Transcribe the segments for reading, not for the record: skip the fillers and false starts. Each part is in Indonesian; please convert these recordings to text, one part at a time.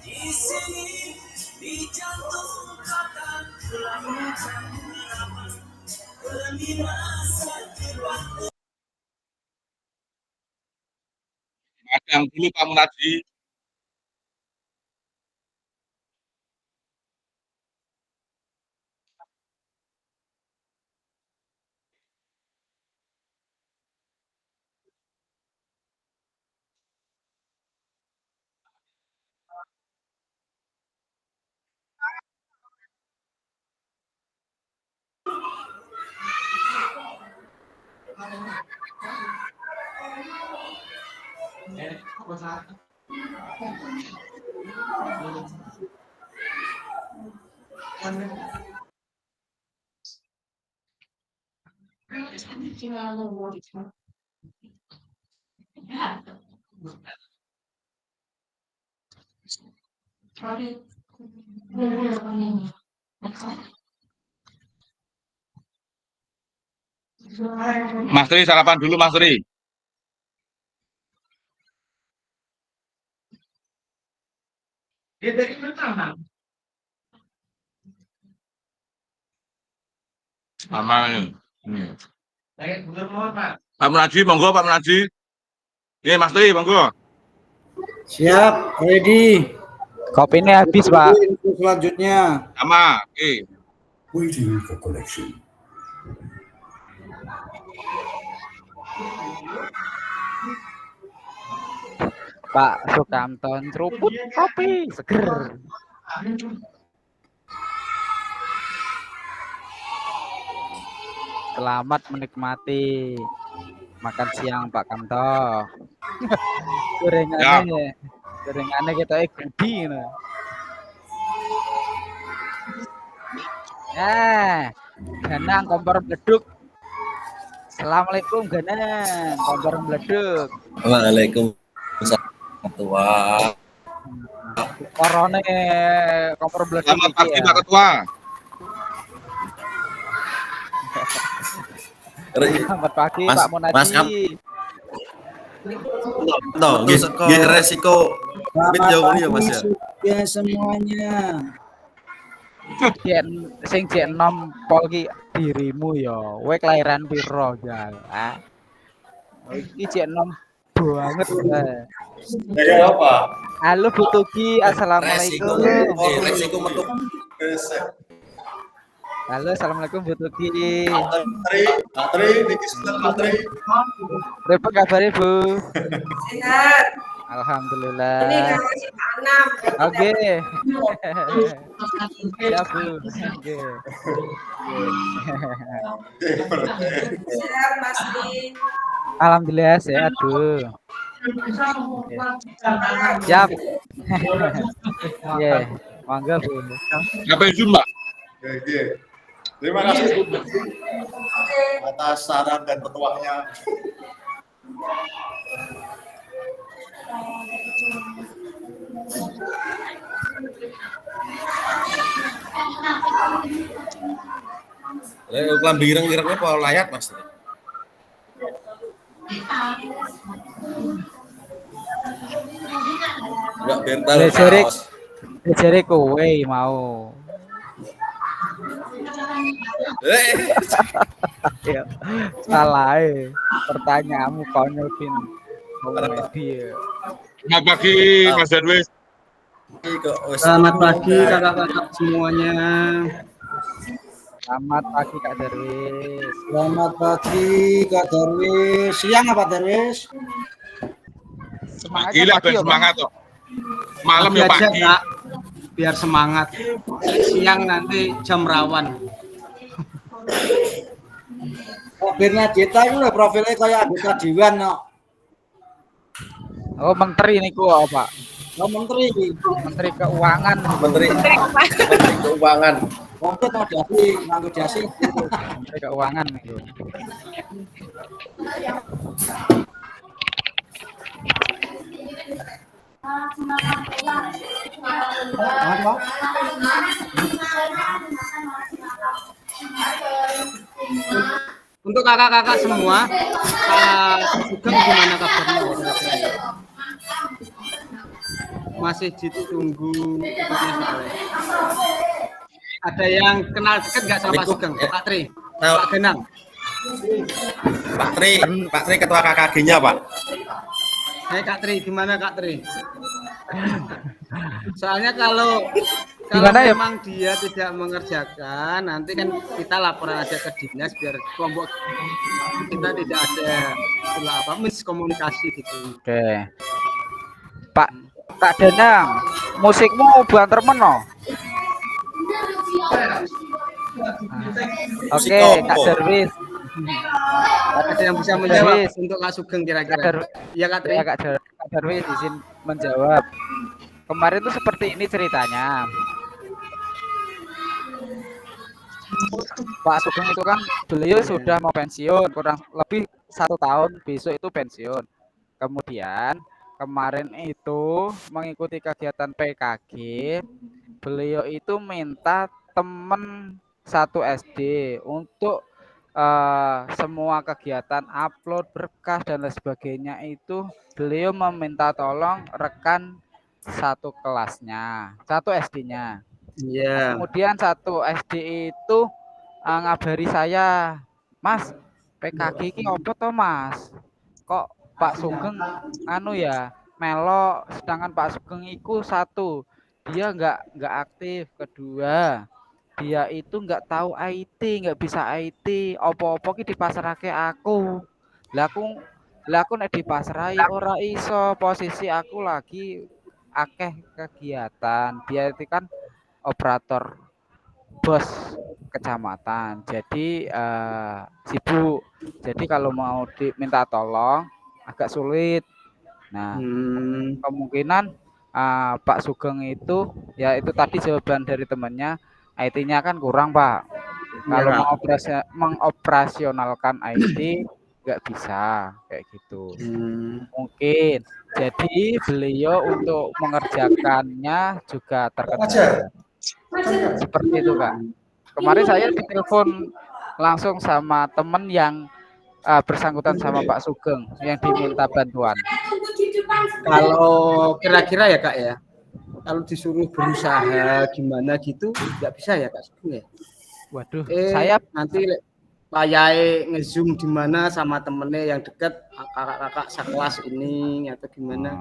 Di sini di jantung kota pelabuhan Madang dulu Pak Munadi. Mas Tri sarapan dulu Mas Tri. Aman. Pak Munadi, monggo Pak Munadi. Iya Mas Tri, monggo. Siap, ready. Kopinya habis, Pak. Selanjutnya. Sama, oke. Waiting for collection. Pak Sukamto seruput kopi seger. Selamat menikmati makan siang Pak Kamto. Gorengannya kita ikuti. Ganang kompor beleduk. Assalamualaikum Ganang kompor beleduk. Waalaikumsalam Ketua. Korone kompor beleduk. Selamat pagi Pak Ketua. Selamat pagi Pak Munadi. Resiko jauh ya Mas ya. Ya semuanya. Sing jek nom pol ki dirimu ya. Kowe kelahiran piro ya? Iki jek nom banget. Dari apa? Halo Bu Tugi, assalamualaikum. Resiko metu. Halo, assalamualaikum Bu Tuti. Patri, niki sinten Patri? Apa kabarnya Bu? Sehat. Ini Alhamdulillah. kasih tanam. Oke. Ya Bu. Oke. Sehat Mas Din. Alhamdulillah sehat Bu. Siap. Iya, mangga Bu. Ngapain Zoom, Mbak? Oke. Terima kasih Bu atas saran dan petuahnya. Kelambi ireng-irengnya apa layat Mas? Enggak bentar kaos. Jere kowe mau. Ya, salah pertanyaanmu konyol pin. Dia. Selamat pagi Mas Darwis. Selamat pagi kakak-kakak semuanya. Selamat pagi Kak Darwis. Selamat pagi Kak Darwis. Siang apa Darwis? Pagi lah, ben semangat toh. Malam ya aja, pagi. Kak. Biar semangat. Siang nanti jam rawan. Mobilnya Dita itu profilnya kayak anggota dewan no. Oh, menteri niku apa? Oh, menteri. Menteri Keuangan. Menteri Keuangan. Waktu mau dasi, nganggo dasi. Menteri Keuangan niku. Apa? Untuk kakak-kakak semua, Pak Sugeng gimana kabarnya? Masih ditunggu ikutnya soalnya. Ada yang kenal dekat nggak sama Pak Sugeng? Pak Tri, Pak Genang. Pak Tri ketua KKG-nya, Pak. Kak Tri, gimana Kak Tri? Soalnya kalau Gimana ya? memang dia tidak mengerjakan, nanti kan kita laporan aja ke dinas biar kelompok kita tidak ada miskomunikasi gitu. Oke. Pak Kak Danang, musikmu banter meno. Oke, Kak Darwis. Ada yang bisa menjawab untuk Kak Sugeng kira-kira? Iya Kak Tri. Ya, Kak Darwis izin menjawab. Kemarin tuh seperti ini ceritanya. Pak Sugeng itu kan beliau sudah mau pensiun kurang lebih 1 tahun, besok itu pensiun. Kemudian kemarin itu mengikuti kegiatan PKG, beliau itu minta temen 1 SD untuk semua kegiatan upload berkas dan lain sebagainya itu beliau meminta tolong rekan 1 kelasnya, 1 SD-nya. Iya. Kemudian 1 SD itu ngabari saya, Mas, PKG ini apa toh Mas? Kok Pak Sugeng ya melo, sedangkan Pak Sugeng itu 1 dia nggak aktif, kedua dia itu nggak tahu IT, nggak bisa IT, opo-opo ki dipasrahke aku. Lah aku nek dipasrahi ora iso, posisi aku lagi akeh kegiatan. Dia itu kan operator bos kecamatan. Jadi sibuk. Jadi kalau mau diminta tolong agak sulit. Nah, kemungkinan Pak Sugeng itu ya itu tadi jawaban dari temannya, IT-nya kan kurang Pak. Kalau mengoperasionalkan IT nggak bisa kayak gitu. Mungkin jadi beliau untuk mengerjakannya juga terkendala. Seperti itu Kak. Kemarin saya ditelepon langsung sama temen yang bersangkutan sama Pak Sugeng yang diminta bantuan. Kalau kira-kira ya Kak ya, kalau disuruh berusaha gimana gitu nggak bisa ya Kak Sugeng ya? Waduh, saya nanti payai nge-zoom di mana sama temennya yang dekat kakak-kakak sekelas ini atau gimana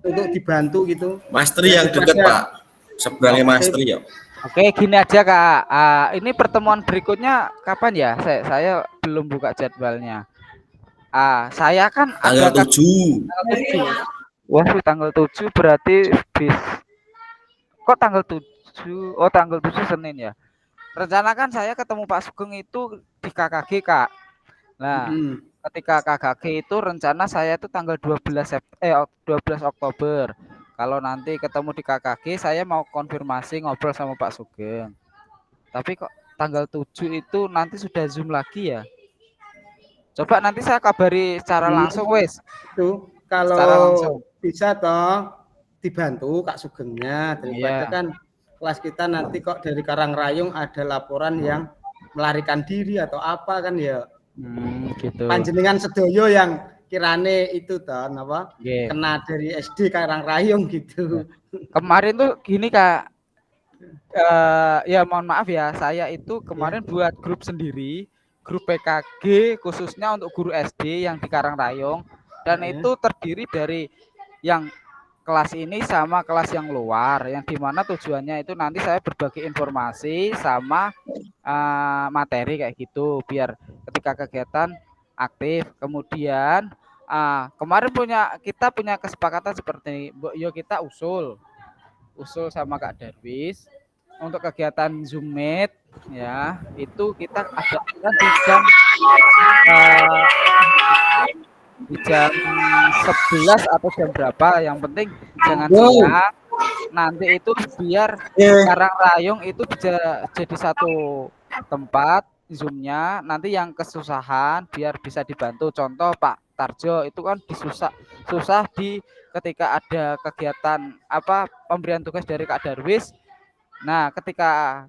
untuk dibantu gitu. Mas Tri yang dekat Pak, seberangnya Mas Tri ya. Oke, gini aja Kak. Ini pertemuan berikutnya kapan ya? Saya belum buka jadwalnya. Saya kan Tanggal agak 7. tanggal 7. Wah, tanggal 7 berarti kok tanggal 7? Oh, tanggal 7 Senin ya. Rencana kan saya ketemu Pak Sugeng itu di KKG, Kak. Nah, ketika KKG itu rencana saya itu tanggal 12 Oktober. Kalau nanti ketemu di KKG, saya mau konfirmasi ngobrol sama Pak Sugeng. Tapi kok tanggal 7 itu nanti sudah Zoom lagi ya? Coba nanti saya kabari secara langsung wes. Itu Secara langsung. kalau bisa toh dibantu Kak Sugengnya daripada Iya. kan kelas kita nanti kok dari Karangrayung ada laporan yang melarikan diri atau apa kan ya. Gitu. Panjenengan sedoyo yang kirane itu toh apa? Nggih. Kena dari SD Karangrayung gitu. Kemarin tuh gini Kak. Ya mohon maaf ya, saya itu kemarin buat grup sendiri, grup PKG khususnya untuk guru SD yang di Karangrayung, dan itu terdiri dari yang kelas ini sama kelas yang luar, yang dimana tujuannya itu nanti saya berbagi informasi sama materi kayak gitu, biar ketika kegiatan aktif. Kemudian kemarin kita punya kesepakatan seperti yuk kita usul sama Kak Darwis untuk kegiatan Zoom Meet ya, itu kita adakan di jam 11 atau jam berapa, yang penting jangan siang. Nanti itu biar Karangrayung itu bisa jadi satu tempat Zoom-nya, nanti yang kesusahan biar bisa dibantu. Contoh Pak Tarjo itu kan susah di ketika ada kegiatan pemberian tugas dari Kak Darwis. Nah, ketika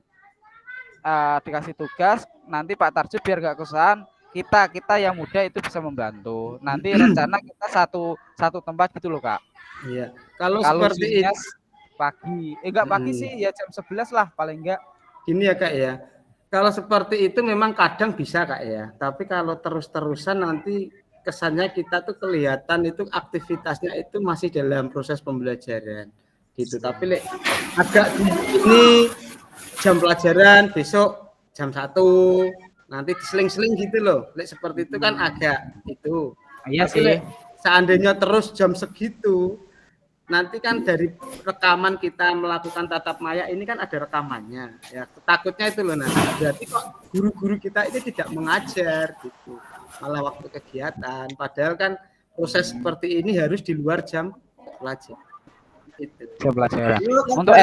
dikasih tugas, nanti Pak Tarjo biar gak kesusahan, kita yang muda itu bisa membantu. Nanti rencana kita satu tempat gitu loh Kak. Iya. Kalau seperti itu pagi, enggak pagi sih ya jam 11 lah paling enggak. Gini ya Kak ya. Kalau seperti itu memang kadang bisa Kak ya. Tapi kalau terus-terusan nanti kesannya kita tuh kelihatan itu aktivitasnya itu masih dalam proses pembelajaran gitu. Tapi agak ini jam pelajaran besok jam 1 nanti diseling-seling gitu loh. Seperti itu kan agak itu. Iya sih. Seandainya terus jam segitu, nanti kan dari rekaman kita melakukan tatap maya ini kan ada rekamannya ya, takutnya itu loh nanti berarti kok guru-guru kita ini tidak mengajar gitu, malah waktu kegiatan, padahal kan proses seperti ini harus di luar jam pelajaran gitu. Jam pelajaran untuk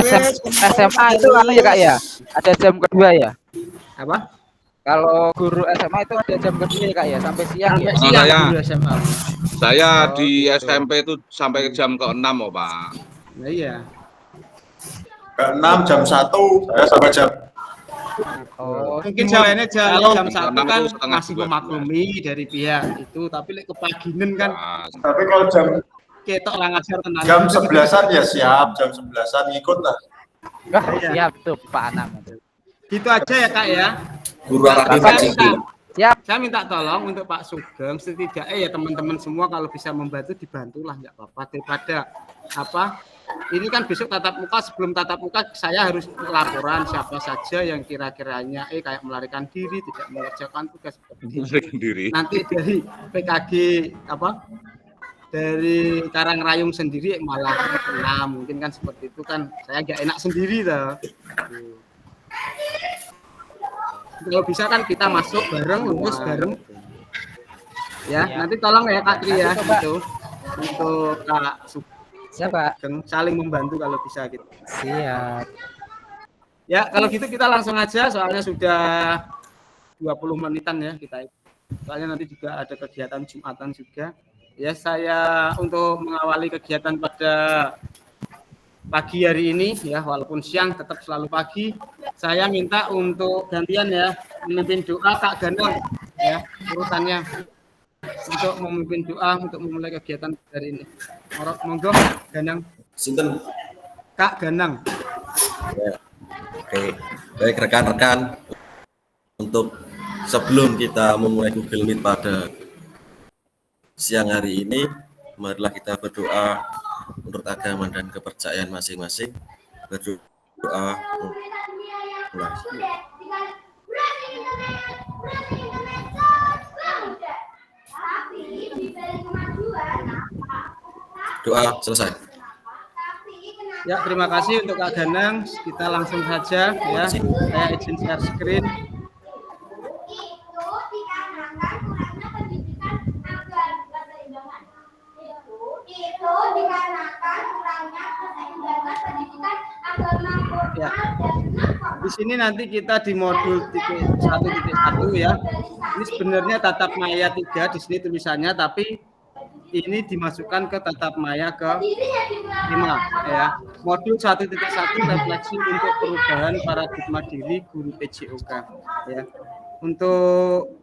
SMA itu ya Kak ya, ada jam kedua ya, apa kalau guru SMA itu ada jam kedua ya Kak ya, sampai siang ya? Guru SMA. Saya di SMP itu sampai jam ke-6 oh Pak. Nah, iya. Ke-6 jam 1 saya sampai jam. Mungkin jalannya jam 1 kan setengah masih 12. memaklumi dari pihak itu, tapi kepaginen kan Tapi kalau jam ketok orang ajar tenang. jam 11-an ya siap, jam 11-an ikut lah. Siap tuh Pak Anam. Gitu aja ya Kak ya. Guru Arabi Siap. Saya minta tolong untuk Pak Sugeng setidaknya ya teman-teman semua kalau bisa membantu dibantulah, nggak apa-apa, daripada ini kan besok tatap muka, sebelum tatap muka saya harus laporan siapa saja yang kira-kiranya kayak melarikan diri, tidak mengerjakan tugas seperti itu. Nanti dari PKG dari Karangrayung sendiri malah mungkin kan seperti itu kan, saya nggak enak sendiri dah. Kalau bisa kan kita masuk bareng, lulus bareng. Ya, nanti tolong ya Kak Tri ya gitu. Untuk Kak Sugeng saling membantu kalau bisa gitu. Siap. Ya, kalau gitu kita langsung aja soalnya sudah 20 menitan ya kita. Soalnya nanti juga ada kegiatan Jumatan juga. Ya, saya untuk mengawali kegiatan pada pagi hari ini ya, walaupun siang tetap selalu pagi, saya minta untuk gantian ya memimpin doa Kak Ganang ya, urutannya untuk memimpin doa untuk memulai kegiatan hari ini. Monggo Ganang. Sinten? Kak Ganang. Ya. Oke, baik rekan-rekan, untuk sebelum kita memulai Google Meet pada siang hari ini, marilah kita berdoa menurut agama dan kepercayaan masing-masing, berdoa Doa selesai. Ya, terima kasih untuk Kak Ganang. Kita langsung saja ya. Saya izin share screen. Itu dikarenakan kurangnya keseimbangan pendidikan agama Ya. Di sini nanti kita di modul 1.1 ya. Ini sebenarnya tatap maya 3 di sini tulisannya, tapi ini dimasukkan ke tatap maya ke 5 ya. Modul 1.1 refleksi untuk perubahan paradigma diri guru PJOK ya. Untuk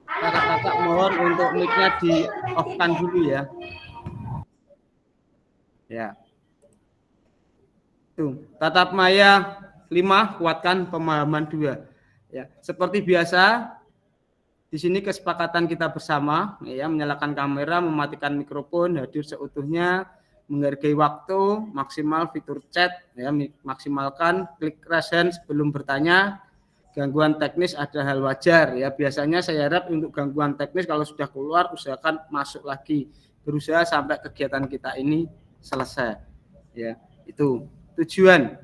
kakak-kakak mohon untuk mic-nya di off-kan dulu ya. Ya. Tuh, tatap maya 5 kuatkan pemahaman 2. Ya, seperti biasa di sini kesepakatan kita bersama ya, menyalakan kamera, mematikan mikrofon, hadir seutuhnya, menghargai waktu, maksimal fitur chat ya, maksimalkan klik raise hand sebelum bertanya. Gangguan teknis ada hal wajar ya. Biasanya saya harap untuk gangguan teknis kalau sudah keluar usahakan masuk lagi. Berusaha sampai kegiatan kita ini selesai. Ya, itu tujuan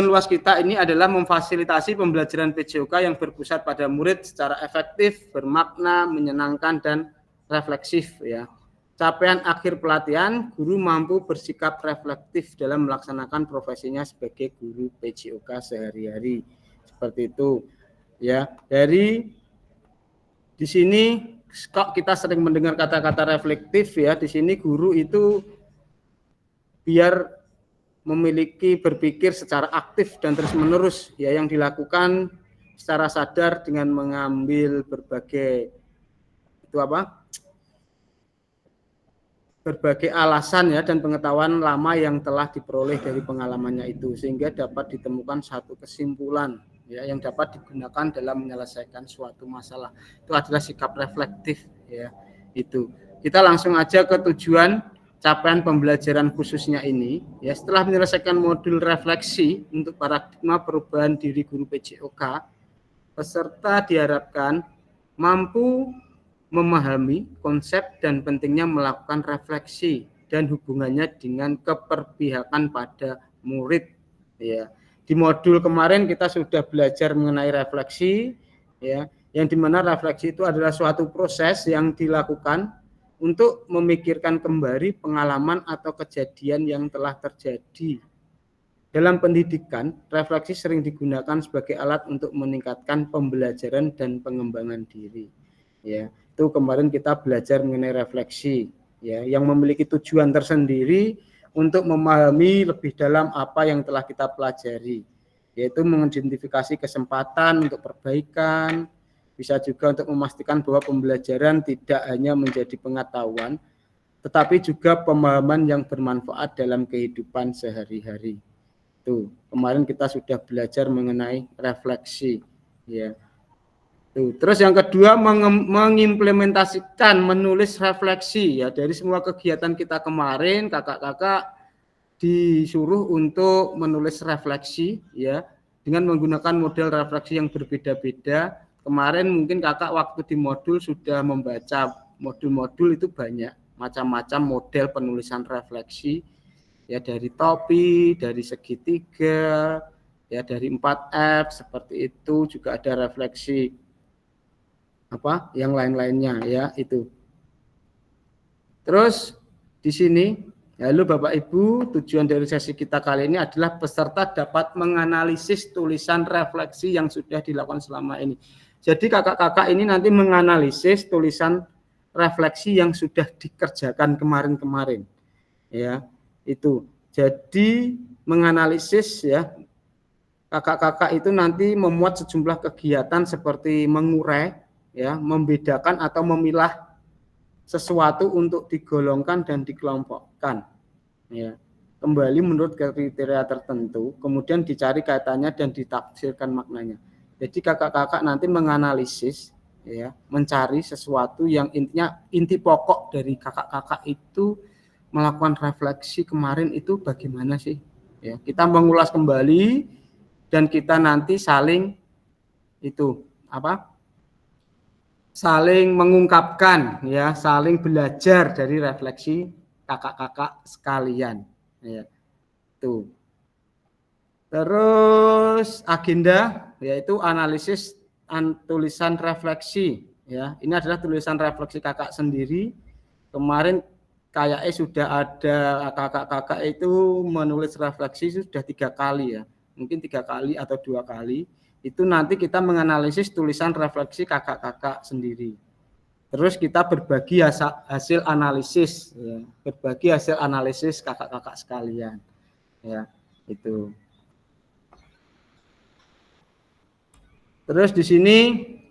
luas kita ini adalah memfasilitasi pembelajaran PJOK yang berpusat pada murid secara efektif, bermakna, menyenangkan dan refleksif ya. Capaian akhir pelatihan, guru mampu bersikap reflektif dalam melaksanakan profesinya sebagai guru PJOK sehari-hari. Seperti itu ya. Dari di sini kok kita sering mendengar kata-kata reflektif ya. Di sini guru itu biar memiliki berpikir secara aktif dan terus-menerus ya, yang dilakukan secara sadar dengan mengambil berbagai alasan ya dan pengetahuan lama yang telah diperoleh dari pengalamannya itu, sehingga dapat ditemukan satu kesimpulan ya yang dapat digunakan dalam menyelesaikan suatu masalah. Itu adalah sikap reflektif ya. Itu kita langsung aja ke tujuan capaian pembelajaran khususnya ini ya. Setelah menyelesaikan modul refleksi untuk paradigma perubahan diri guru PJOK, peserta diharapkan mampu memahami konsep dan pentingnya melakukan refleksi dan hubungannya dengan keperpihakan pada murid ya. Di modul kemarin kita sudah belajar mengenai refleksi ya, yang dimana refleksi itu adalah suatu proses yang dilakukan untuk memikirkan kembali pengalaman atau kejadian yang telah terjadi. Dalam pendidikan, refleksi sering digunakan sebagai alat untuk meningkatkan pembelajaran dan pengembangan diri. Ya, itu kemarin kita belajar mengenai refleksi, ya, yang memiliki tujuan tersendiri untuk memahami lebih dalam apa yang telah kita pelajari, yaitu mengidentifikasi kesempatan untuk perbaikan. Bisa juga untuk memastikan bahwa pembelajaran tidak hanya menjadi pengetahuan, tetapi juga pemahaman yang bermanfaat dalam kehidupan sehari-hari. Tuh, kemarin kita sudah belajar mengenai refleksi, ya. Tuh, terus yang kedua mengimplementasikan menulis refleksi ya. Dari semua kegiatan kita kemarin, kakak-kakak disuruh untuk menulis refleksi ya dengan menggunakan model refleksi yang berbeda-beda. Kemarin mungkin kakak waktu di modul sudah membaca modul-modul itu banyak macam-macam model penulisan refleksi ya, dari topi, dari segitiga, ya dari 4F seperti itu, juga ada refleksi yang lain-lainnya ya itu. Terus di sini, halo Bapak Ibu, tujuan dari sesi kita kali ini adalah peserta dapat menganalisis tulisan refleksi yang sudah dilakukan selama ini. Jadi kakak-kakak ini nanti menganalisis tulisan refleksi yang sudah dikerjakan kemarin-kemarin. Ya, itu. Jadi menganalisis ya, kakak-kakak itu nanti memuat sejumlah kegiatan seperti mengurai, ya, membedakan atau memilah sesuatu untuk digolongkan dan dikelompokkan. Ya, kembali menurut kriteria tertentu, kemudian dicari kaitannya dan ditafsirkan maknanya. Jadi kakak-kakak nanti menganalisis, ya, mencari sesuatu yang intinya inti pokok dari kakak-kakak itu melakukan refleksi kemarin itu bagaimana sih? Ya, kita mengulas kembali dan kita nanti saling itu apa? Saling mengungkapkan ya, saling belajar dari refleksi kakak-kakak sekalian ya. Tuh. Terus agenda yaitu analisis tulisan refleksi ya. Ini adalah tulisan refleksi kakak sendiri. Kemarin kayaknya sudah ada kakak-kakak itu menulis refleksi sudah 3 kali ya. Mungkin 3 kali atau 2 kali. Itu nanti kita menganalisis tulisan refleksi kakak-kakak sendiri. Terus kita berbagi hasil analisis ya. Berbagi hasil analisis kakak-kakak sekalian. Ya, itu. Terus di sini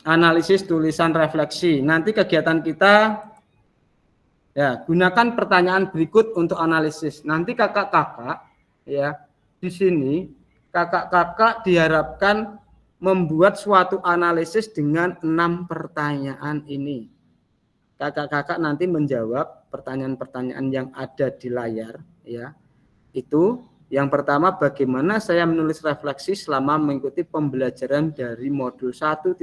analisis tulisan refleksi. Nanti kegiatan kita ya, gunakan pertanyaan berikut untuk analisis. Nanti kakak-kakak ya, di sini kakak-kakak diharapkan membuat suatu analisis dengan 6 pertanyaan ini. Kakak-kakak nanti menjawab pertanyaan-pertanyaan yang ada di layar ya. Itu yang pertama, bagaimana saya menulis refleksi selama mengikuti pembelajaran dari modul 1.1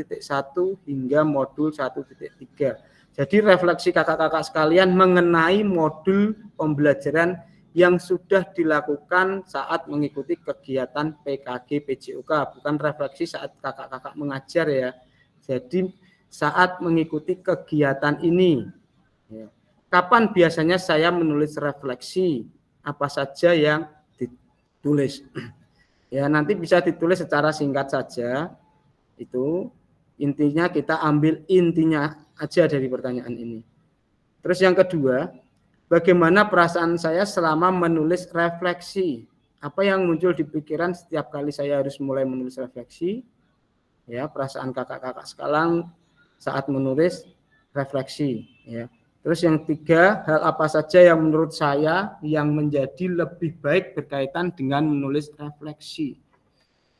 hingga modul 1.3. Jadi refleksi kakak-kakak sekalian mengenai modul pembelajaran yang sudah dilakukan saat mengikuti kegiatan PKG PJOK, bukan refleksi saat kakak-kakak mengajar ya. Jadi saat mengikuti kegiatan ini. Ya. Kapan biasanya saya menulis refleksi? Apa saja yang ditulis? Ya, nanti bisa ditulis secara singkat saja. Itu intinya kita ambil intinya aja dari pertanyaan ini. Terus yang kedua, bagaimana perasaan saya selama menulis refleksi? Apa yang muncul di pikiran setiap kali saya harus mulai menulis refleksi? Ya, perasaan kakak-kakak sekalian saat menulis refleksi. Ya. Terus yang tiga, hal apa saja yang menurut saya yang menjadi lebih baik berkaitan dengan menulis refleksi?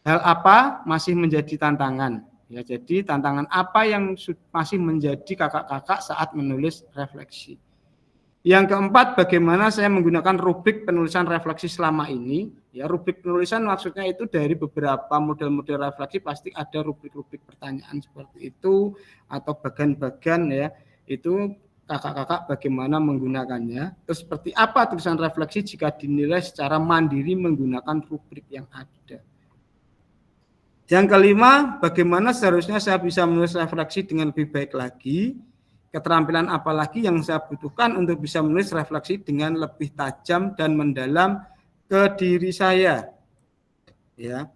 Hal apa masih menjadi tantangan? Ya, jadi tantangan apa yang masih menjadi kakak-kakak saat menulis refleksi? Yang keempat, bagaimana saya menggunakan rubrik penulisan refleksi selama ini? Ya, rubrik penulisan maksudnya itu dari beberapa model-model refleksi pasti ada rubrik-rubrik pertanyaan seperti itu atau bagian-bagian ya. Itu kakak-kakak bagaimana menggunakannya. Terus seperti apa tulisan refleksi jika dinilai secara mandiri menggunakan rubrik yang ada. Yang kelima, bagaimana seharusnya saya bisa menulis refleksi dengan lebih baik lagi. Keterampilan apa lagi yang saya butuhkan untuk bisa menulis refleksi dengan lebih tajam dan mendalam ke diri saya. Ya.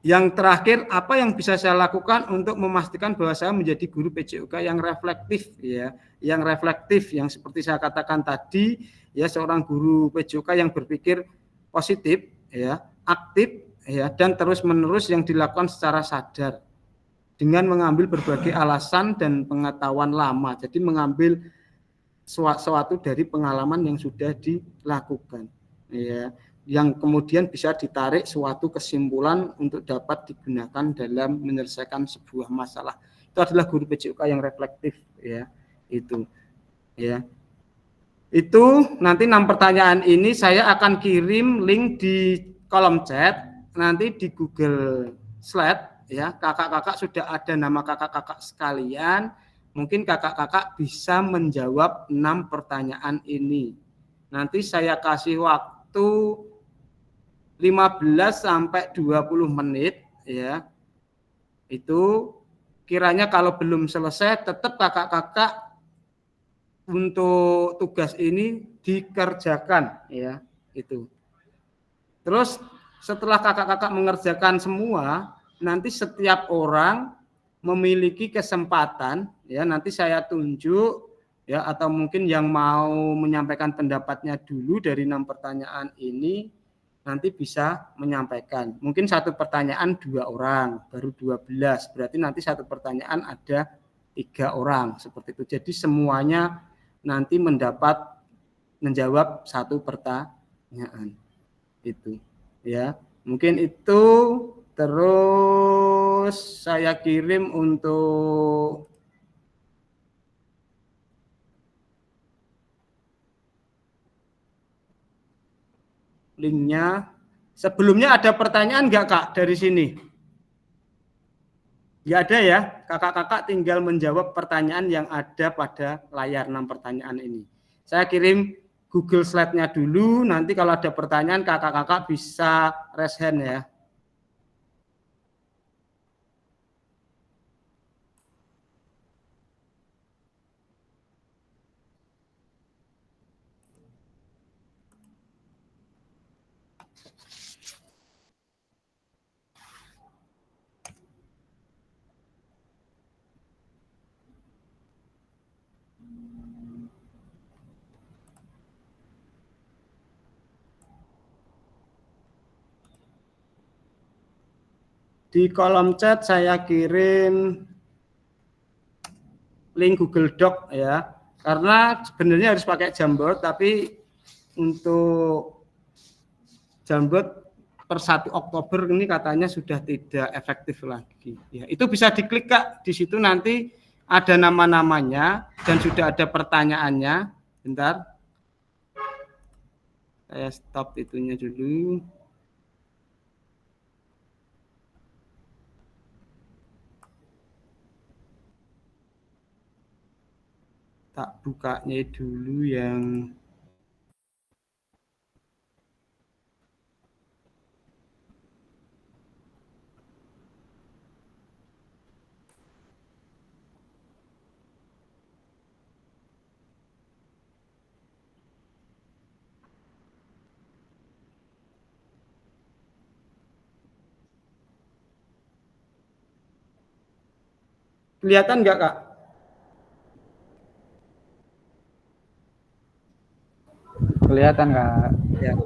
Yang terakhir, apa yang bisa saya lakukan untuk memastikan bahwa saya menjadi guru PJOK yang reflektif ya, yang seperti saya katakan tadi ya, seorang guru PJOK yang berpikir positif ya, aktif ya, dan terus-menerus yang dilakukan secara sadar dengan mengambil berbagai alasan dan pengetahuan lama. Jadi mengambil sesuatu dari pengalaman yang sudah dilakukan ya, yang kemudian bisa ditarik suatu kesimpulan untuk dapat digunakan dalam menyelesaikan sebuah masalah. Itu adalah guru PJOK yang reflektif ya. Itu ya. Itu nanti 6 pertanyaan ini saya akan kirim link di kolom chat, nanti di Google Slide ya. Kakak-kakak sudah ada nama kakak-kakak sekalian. Mungkin kakak-kakak bisa menjawab 6 pertanyaan ini. Nanti saya kasih waktu 15 sampai 20 menit ya. Itu kiranya kalau belum selesai tetap kakak-kakak untuk tugas ini dikerjakan ya, itu. Terus setelah kakak-kakak mengerjakan semua, nanti setiap orang memiliki kesempatan ya, nanti saya tunjuk ya, atau mungkin yang mau menyampaikan pendapatnya dulu dari 6 pertanyaan ini nanti bisa menyampaikan. Mungkin satu pertanyaan 2 orang, baru 12. Berarti nanti satu pertanyaan ada 3 orang seperti itu. Jadi semuanya nanti menjawab satu pertanyaan. Itu ya. Mungkin itu. Terus saya kirim untuk linknya, Sebelumnya ada pertanyaan nggak Kak dari sini? Nggak ada ya, kakak-kakak tinggal menjawab pertanyaan yang ada pada layar 6 pertanyaan ini. Saya kirim Google Slide-nya dulu, nanti kalau ada pertanyaan kakak-kakak bisa raise hand ya. Di kolom chat saya kirim link Google Doc ya. Karena sebenarnya harus pakai Jamboard, tapi untuk Jamboard per 1 Oktober ini katanya sudah tidak efektif lagi. Ya, itu bisa diklik Kak. Di situ nanti ada nama-namanya dan sudah ada pertanyaannya. Bentar. Saya stop itunya dulu. Tak bukanya dulu yang kelihatan nggak Kak? Kelihatan Kak. Ya.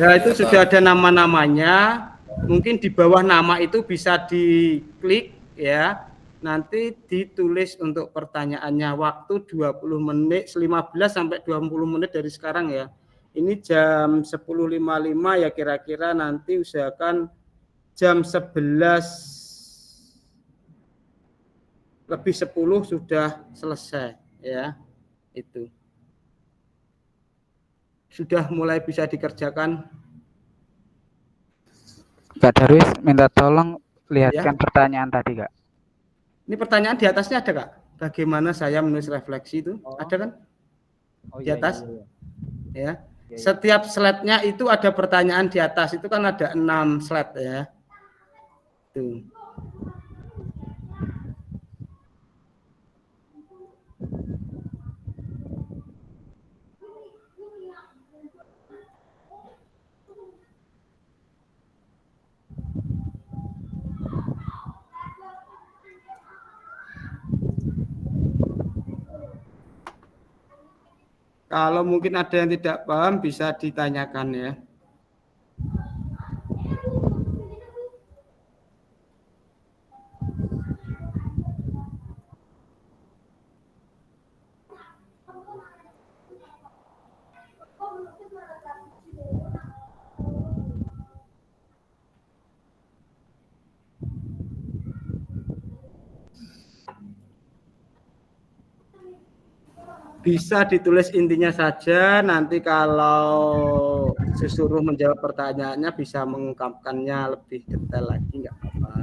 Nah, itu sudah ada nama-namanya. Mungkin di bawah nama itu bisa diklik ya. Nanti ditulis untuk pertanyaannya, waktu 20 menit, 15 sampai 20 menit dari sekarang ya. Ini jam 10.55 ya, kira-kira nanti usahakan jam 11 lebih 10 sudah selesai ya. Itu sudah mulai bisa dikerjakan. Kak Darwis minta tolong lihatkan Ya. pertanyaan tadi Kak. Ini pertanyaan di atasnya ada Kak? Bagaimana saya menulis refleksi itu? Ada kan? Di atas? Ya. Setiap slide-nya itu ada pertanyaan di atas. Itu kan ada 6 slide ya. Tuh. Kalau mungkin ada yang tidak paham bisa ditanyakan ya. Bisa ditulis intinya saja, nanti kalau disuruh menjawab pertanyaannya bisa mengungkapkannya lebih detail lagi, nggak apa-apa.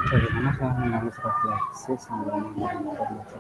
Bagaimana saya menulis refleksi sambil informasi?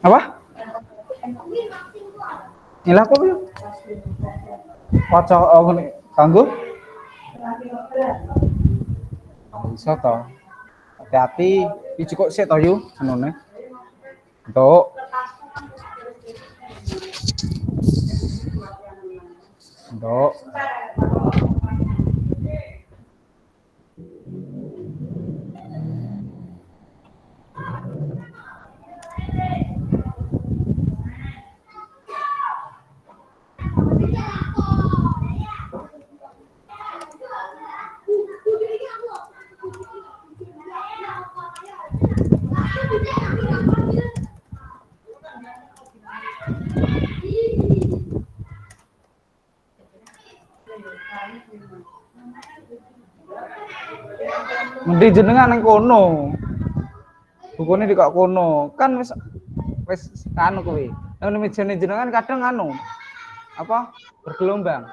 Apa? Nilai apa yuk? Waca ngene kanggo? Bisa to. Hati-hati, iki kok sik to yu anune. Entuk. Entuk. Endi jenengan nang kono? Bukune di kok kono. Kan wis anu kuwi. Nang mejane jenengan kadang anu. Apa? Bergelombang.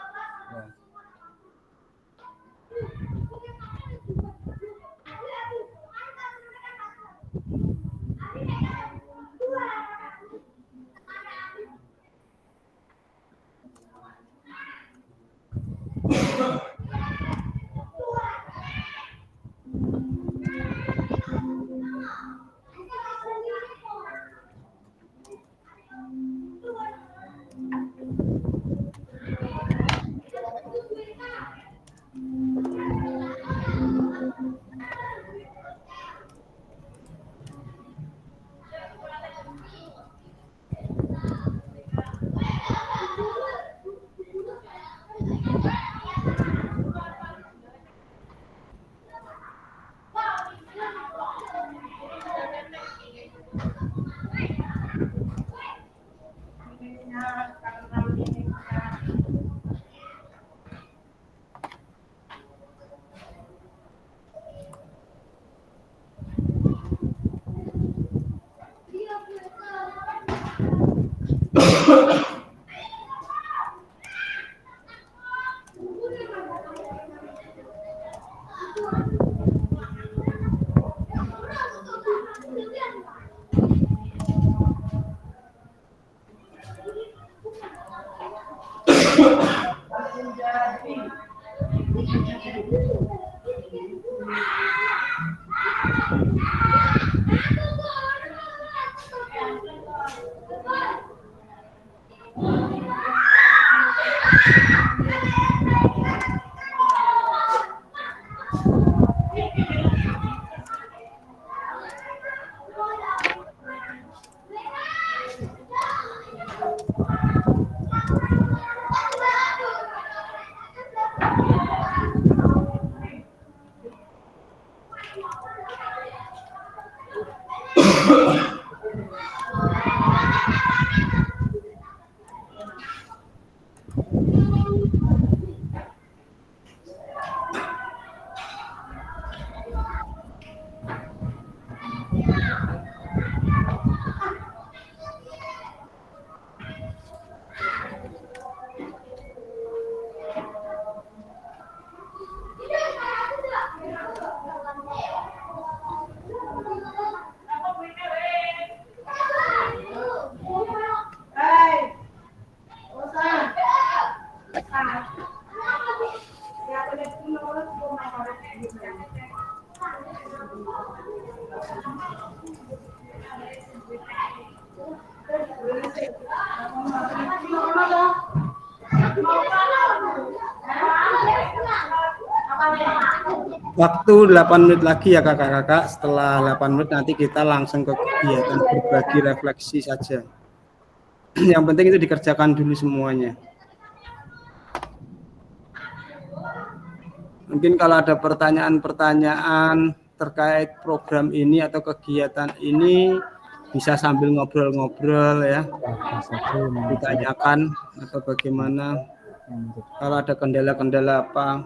Waktu 8 menit lagi ya kakak-kakak. Setelah 8 menit nanti kita langsung ke kegiatan berbagi refleksi saja. Yang penting itu dikerjakan dulu semuanya. Mungkin kalau ada pertanyaan-pertanyaan terkait program ini atau kegiatan ini bisa sambil ngobrol-ngobrol ya. Ditanyakan atau bagaimana. Kalau ada kendala-kendala apa.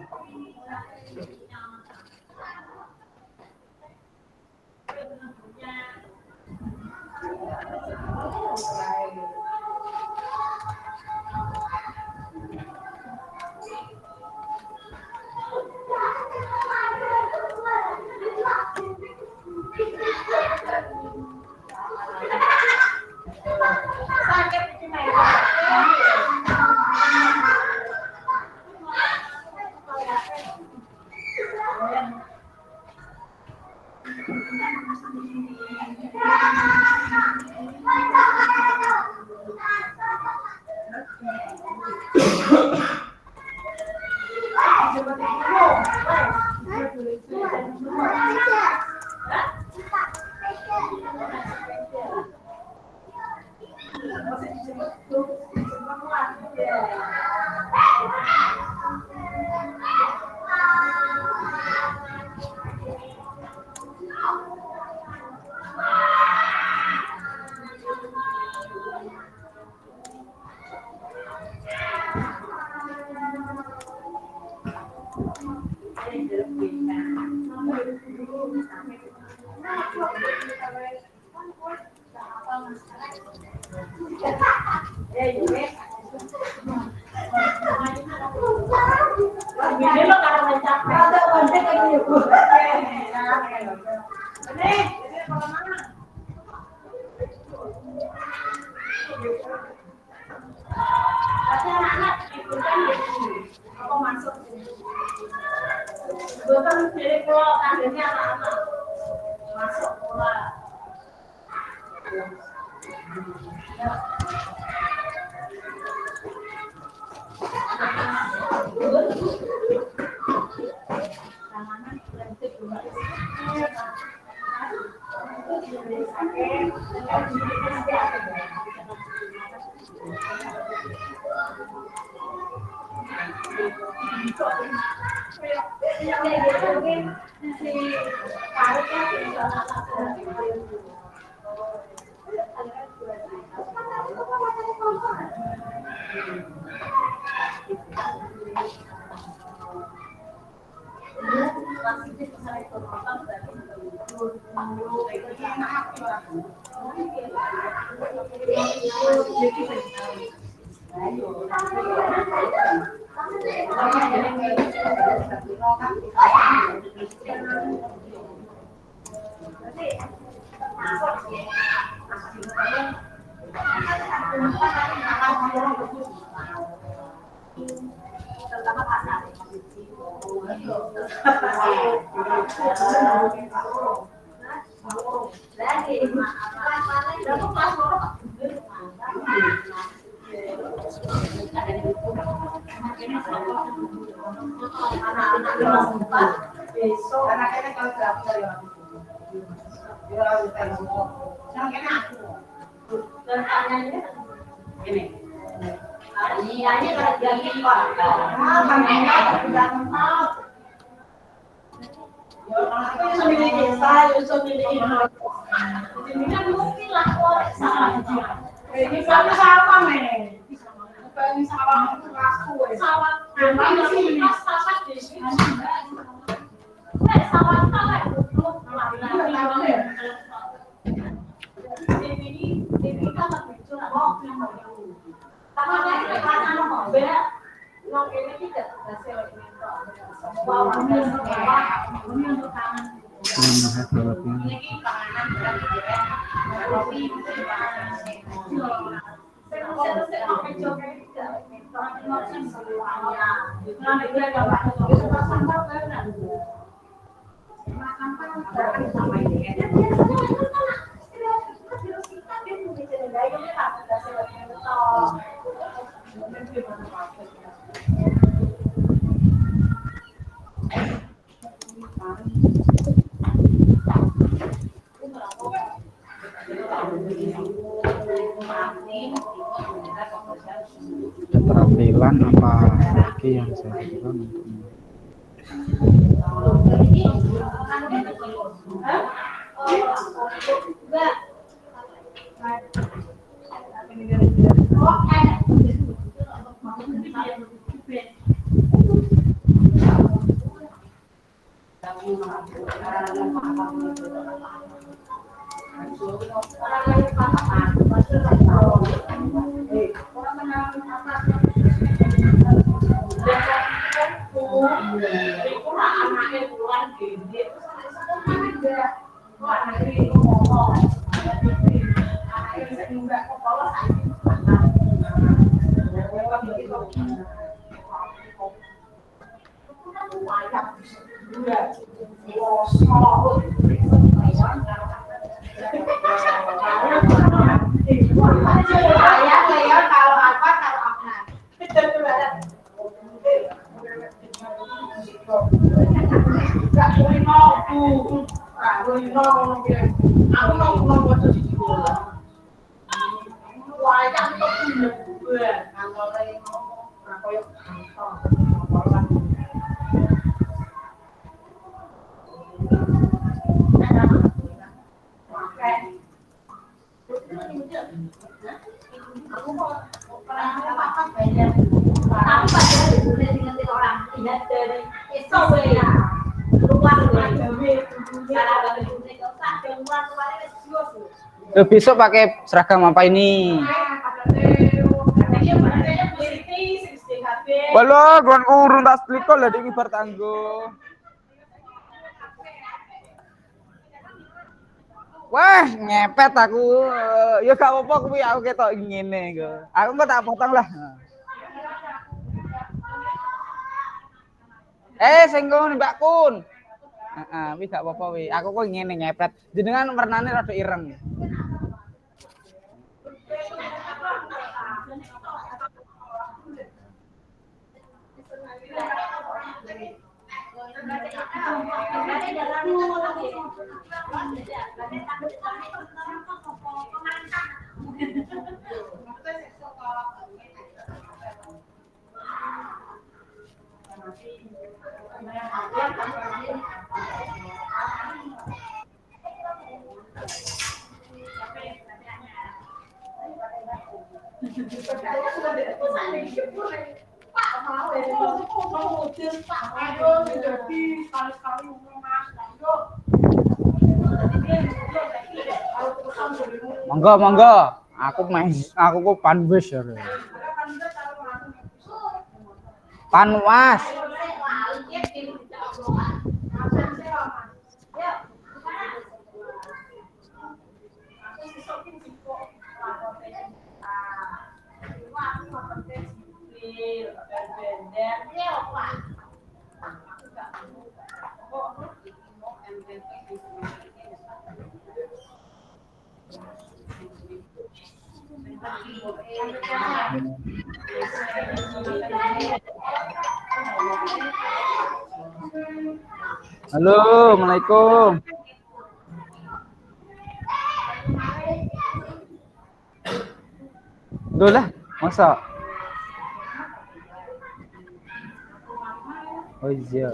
Keterampilan apa lagi yang saya butuhkan untuk Saya kalau apa kalau apa. Aku mau baca siji bola. Wayang kok punya gue. Angkole ora koyo kantor. Aku kok pernah apa banyak. Tapi pada dengan orang lihat dari esok ya. Luar Besok pakai seragam apa ini? Walah, gon urun tas pliko lah iki bar tanggo. Wah, ngepet aku. Ya gak apa-apa kuwi aku ketok ngene go. Aku kok tak potong lah. Sing ngono Mbak Kun. Heeh, wis gak apa-apa wi. Aku kok ngene ngepet. Jenengan warnane rada ireng. Monggo, monggo. Aku kok panwis ya. Panwas. Halo, Assalamualaikum. Duh lah, masa? Oh iya.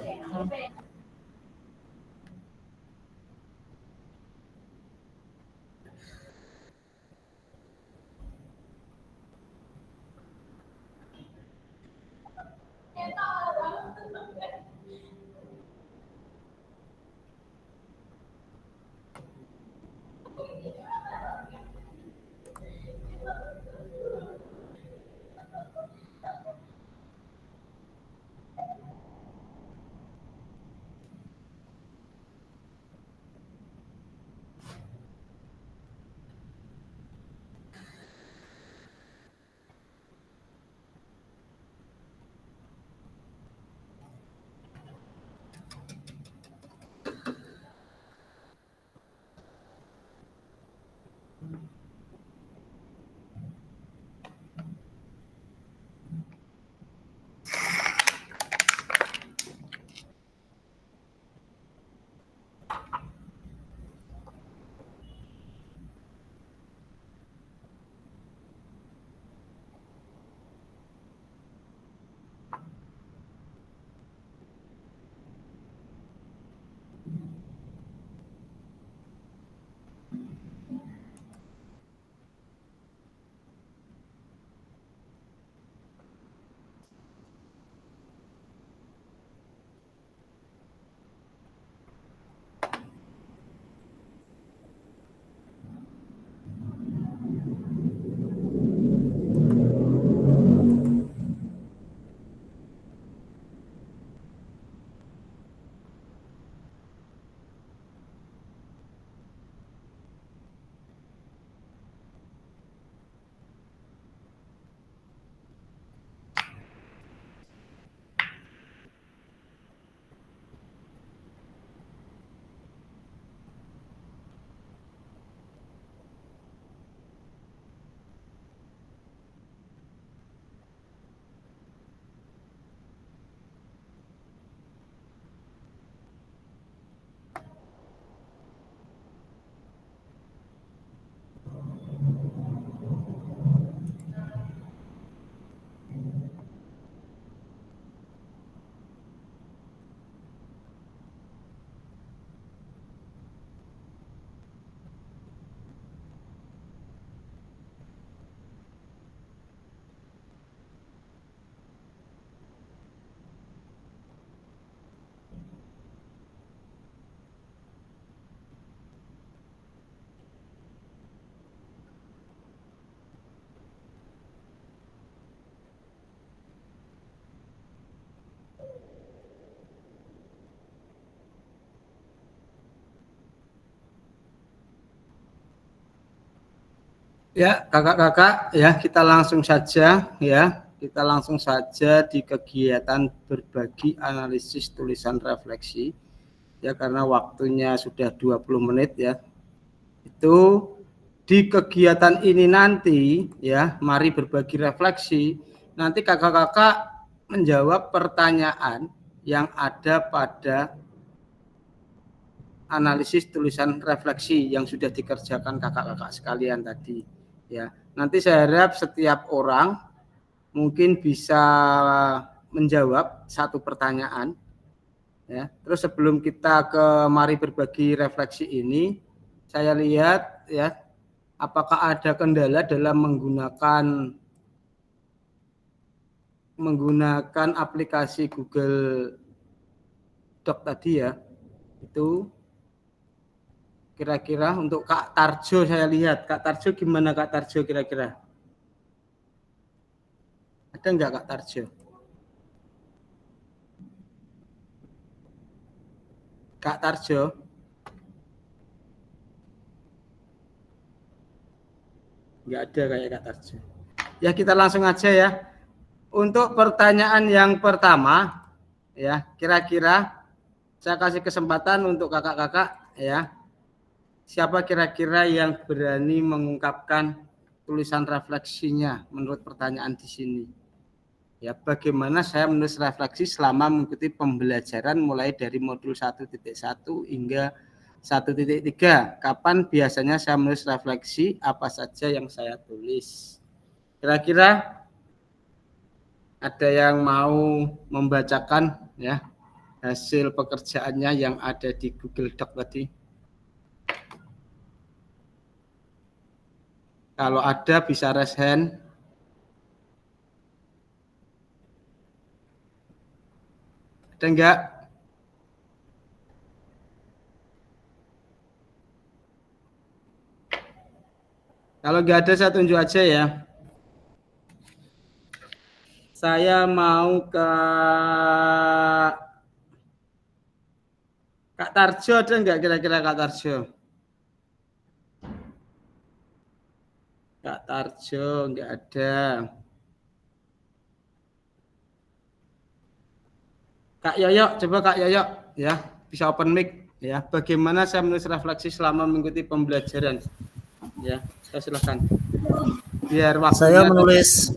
Ya, kakak-kakak, ya kita langsung saja di kegiatan berbagi analisis tulisan refleksi. Ya, karena waktunya sudah 20 menit ya. Itu di kegiatan ini nanti ya, mari berbagi refleksi. Nanti kakak-kakak menjawab pertanyaan yang ada pada analisis tulisan refleksi yang sudah dikerjakan kakak-kakak sekalian tadi. Ya, nanti saya harap setiap orang mungkin bisa menjawab satu pertanyaan. Ya, terus sebelum kita ke mari berbagi refleksi ini, saya lihat ya, apakah ada kendala dalam menggunakan aplikasi Google Doc tadi ya. Itu kira-kira untuk Kak Tarjo saya lihat. Kak Tarjo gimana Kak Tarjo kira-kira? Ada enggak Kak Tarjo? Kak Tarjo? Enggak ada kayak Kak Tarjo. Ya kita langsung aja ya. Untuk pertanyaan yang pertama, ya kira-kira saya kasih kesempatan untuk kakak-kakak ya. Siapa kira-kira yang berani mengungkapkan tulisan refleksinya menurut pertanyaan di sini? Ya, bagaimana saya menulis refleksi selama mengikuti pembelajaran mulai dari modul 1.1 hingga 1.3. Kapan biasanya saya menulis refleksi? Apa saja yang saya tulis? Kira-kira ada yang mau membacakan ya hasil pekerjaannya yang ada di Google Doc tadi? Kalau ada bisa raise hand. Ada enggak? Kalau enggak ada saya tunjuk aja ya. Saya mau ke Kak Tarjo, ada enggak kira-kira Kak Tarjo? Kak Tarjo enggak ada. Kak Yoyo, coba Kak Yoyo ya, bisa open mic ya. Bagaimana saya menulis refleksi selama mengikuti pembelajaran? Ya, saya silakan. Biar waktunya. Saya menulis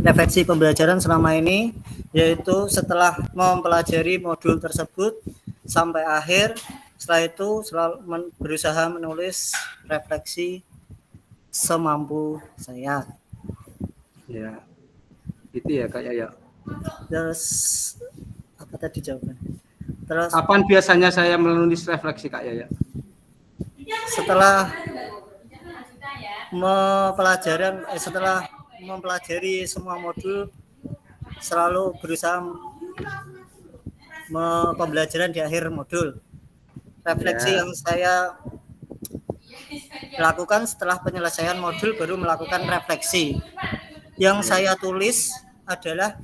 refleksi pembelajaran selama ini, yaitu setelah mempelajari modul tersebut sampai akhir, setelah itu selalu berusaha menulis refleksi semampu saya. Ya, gitu ya Kak Yoyo. Terus apa tadi jawabannya? Terus kapan biasanya saya menulis refleksi Kak Yoyo? Setelah mempelajari semua modul, selalu berusaha pembelajaran di akhir modul. Refleksi yang saya lakukan setelah penyelesaian modul baru melakukan refleksi. Yang saya tulis adalah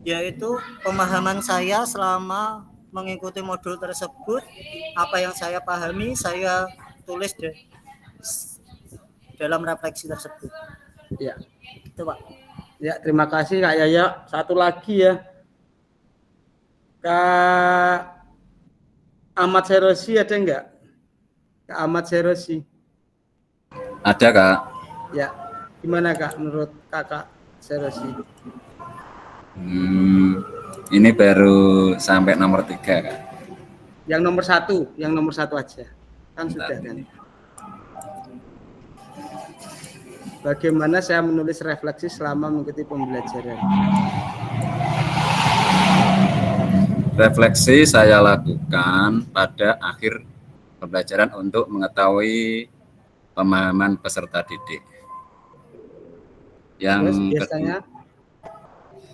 yaitu pemahaman saya selama mengikuti modul tersebut, apa yang saya pahami saya tulis dalam refleksi tersebut. Ya, itu Pak. Ya, terima kasih Kak Yoyo. Satu lagi ya, Kak Ahmad Serosi ada enggak? Kak Ahmad Serosi. Ada Kak. Ya, gimana Kak menurut Kakak Serosi? Ini baru sampai nomor 3 Kak. Yang nomor satu aja. Kan sudah kan. Bagaimana saya menulis refleksi selama mengikuti pembelajaran? Refleksi saya lakukan pada akhir pembelajaran untuk mengetahui pemahaman peserta didik.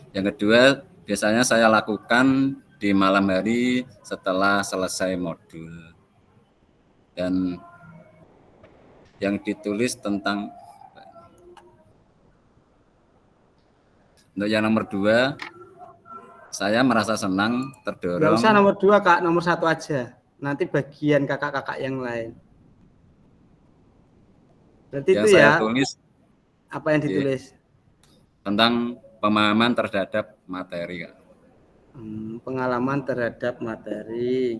Yang kedua, biasanya saya lakukan di malam hari setelah selesai modul. Dan yang ditulis tentang untuk yang nomor 2, saya merasa senang terdorong. Nggak usah nomor 2 Kak, nomor 1 aja. Nanti bagian kakak-kakak yang lain. Berarti Yang itu saya ya tulis apa yang ditulis? tentang pemahaman terhadap materi, Kak. Pengalaman terhadap materi.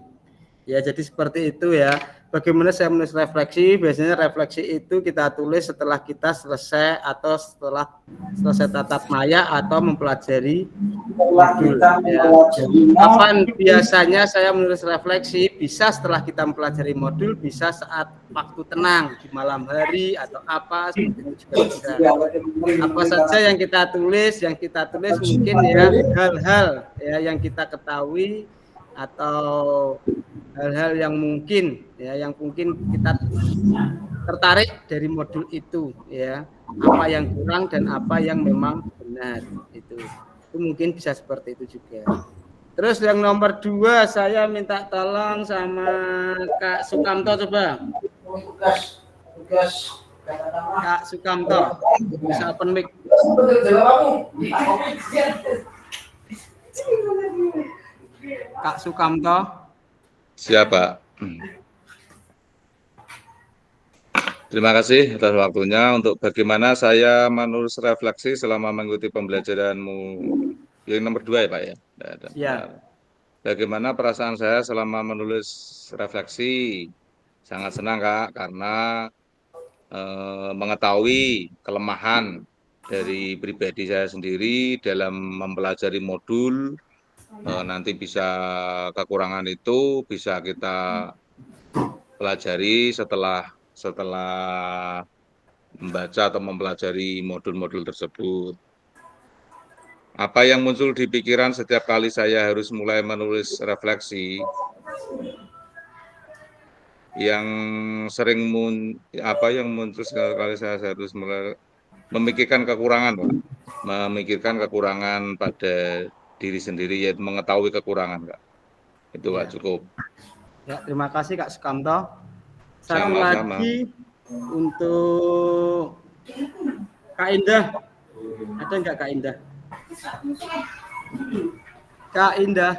Ya, jadi seperti itu ya. Bagaimana saya menulis refleksi? Biasanya refleksi itu kita tulis setelah kita selesai atau setelah selesai tatap maya atau mempelajari modul. Ya. Kapan biasanya saya menulis refleksi? Bisa setelah kita mempelajari modul, bisa saat waktu tenang di malam hari atau apa seperti itu juga bisa. Apa saja yang kita tulis mungkin ya hal-hal ya yang kita ketahui atau hal-hal yang mungkin kita tertarik dari modul itu ya, apa yang kurang dan apa yang memang benar itu mungkin bisa seperti itu juga. Terus yang nomor 2 saya minta tolong sama Kak Sukamto, coba Kak Sukamto bisa open mic. Kak Sukamto. Siapa? Terima kasih atas waktunya untuk bagaimana saya menulis refleksi selama mengikuti pembelajaranmu. Yang nomor 2 ya Pak ya? Ya. Bagaimana perasaan saya selama menulis refleksi? Sangat senang Kak, karena mengetahui kelemahan dari pribadi saya sendiri dalam mempelajari modul. Nanti bisa kekurangan itu bisa kita pelajari setelah membaca atau mempelajari modul-modul tersebut. Apa yang muncul di pikiran setiap kali saya harus mulai menulis refleksi? Yang sering muncul setiap kali saya harus mulai memikirkan kekurangan, Pak. Memikirkan kekurangan pada diri sendiri, yaitu mengetahui kekurangan, Kak. Itu Kak, cukup. Ya, terima kasih Kak Sukamto. Satu Sama-sama. lagi untuk Kak Indah. Ada enggak Kak Indah? Kak Indah.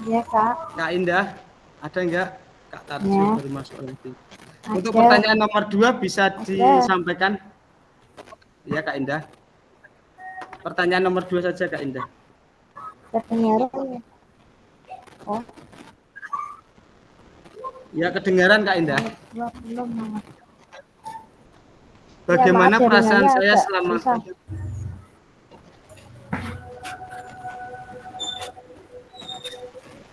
Iya Kak. Kak Indah, ada enggak? Kak Tarjo Ya. baru masuk lagi. Untuk pertanyaan nomor 2 bisa disampaikan. Ya Kak Indah. Pertanyaan nomor 2 saja Kak Indah. Kedengaran ya? Oh, Ya kedengaran Kak Indah. belum. Bagaimana maaf, perasaan jaringannya saya agak selama susah.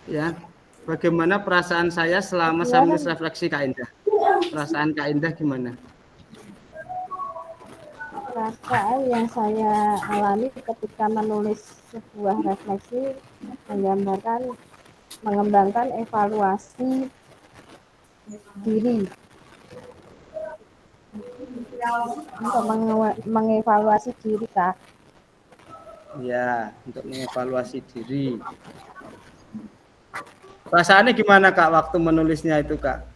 Ya, bagaimana perasaan saya selama saya menulis refleksi Kak Indah? Perasaan Kak Indah gimana? Perasaan yang saya alami ketika menulis sebuah refleksi mengembangkan evaluasi diri untuk mengevaluasi diri Kak. Ya, untuk mengevaluasi diri. Perasaannya gimana Kak waktu menulisnya itu Kak?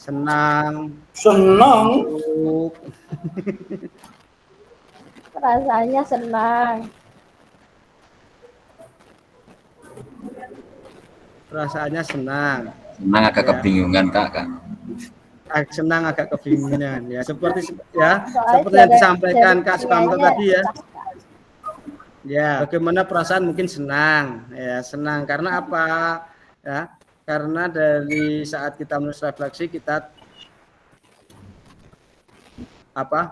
Senang? Senang. Perasaannya senang. Perasaannya senang. Senang agak Ya. kebingungan Kak. Senang agak kebingungan ya. Seperti Soalnya yang disampaikan Kak Sukamto jaringannya tadi ya. susah. Ya, bagaimana perasaan mungkin senang. Ya, senang karena apa? Ya, karena dari saat kita menulis refleksi kita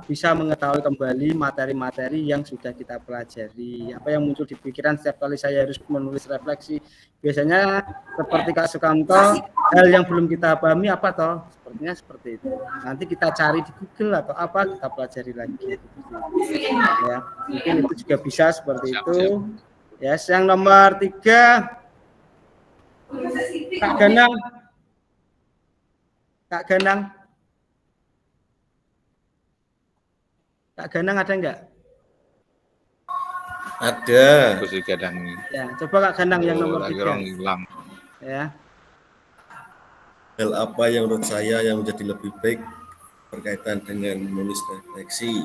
bisa mengetahui kembali materi-materi yang sudah kita pelajari. Apa yang muncul di pikiran setiap kali saya harus menulis refleksi. Biasanya seperti Kak Sukamto, hal yang belum kita pahami apa toh? Sepertinya seperti itu. Nanti kita cari di Google atau apa, kita pelajari lagi. Ya, mungkin itu juga bisa seperti itu. Ya, yang nomor 3, Kak Ganang. Kak Ganang. Kak Ganang ada enggak? Ada. Kursi kadang Ya, coba Kak Ganang yang nomor 3. hilang. Ya. Hal apa yang menurut saya yang menjadi lebih baik berkaitan dengan menulis refleksi?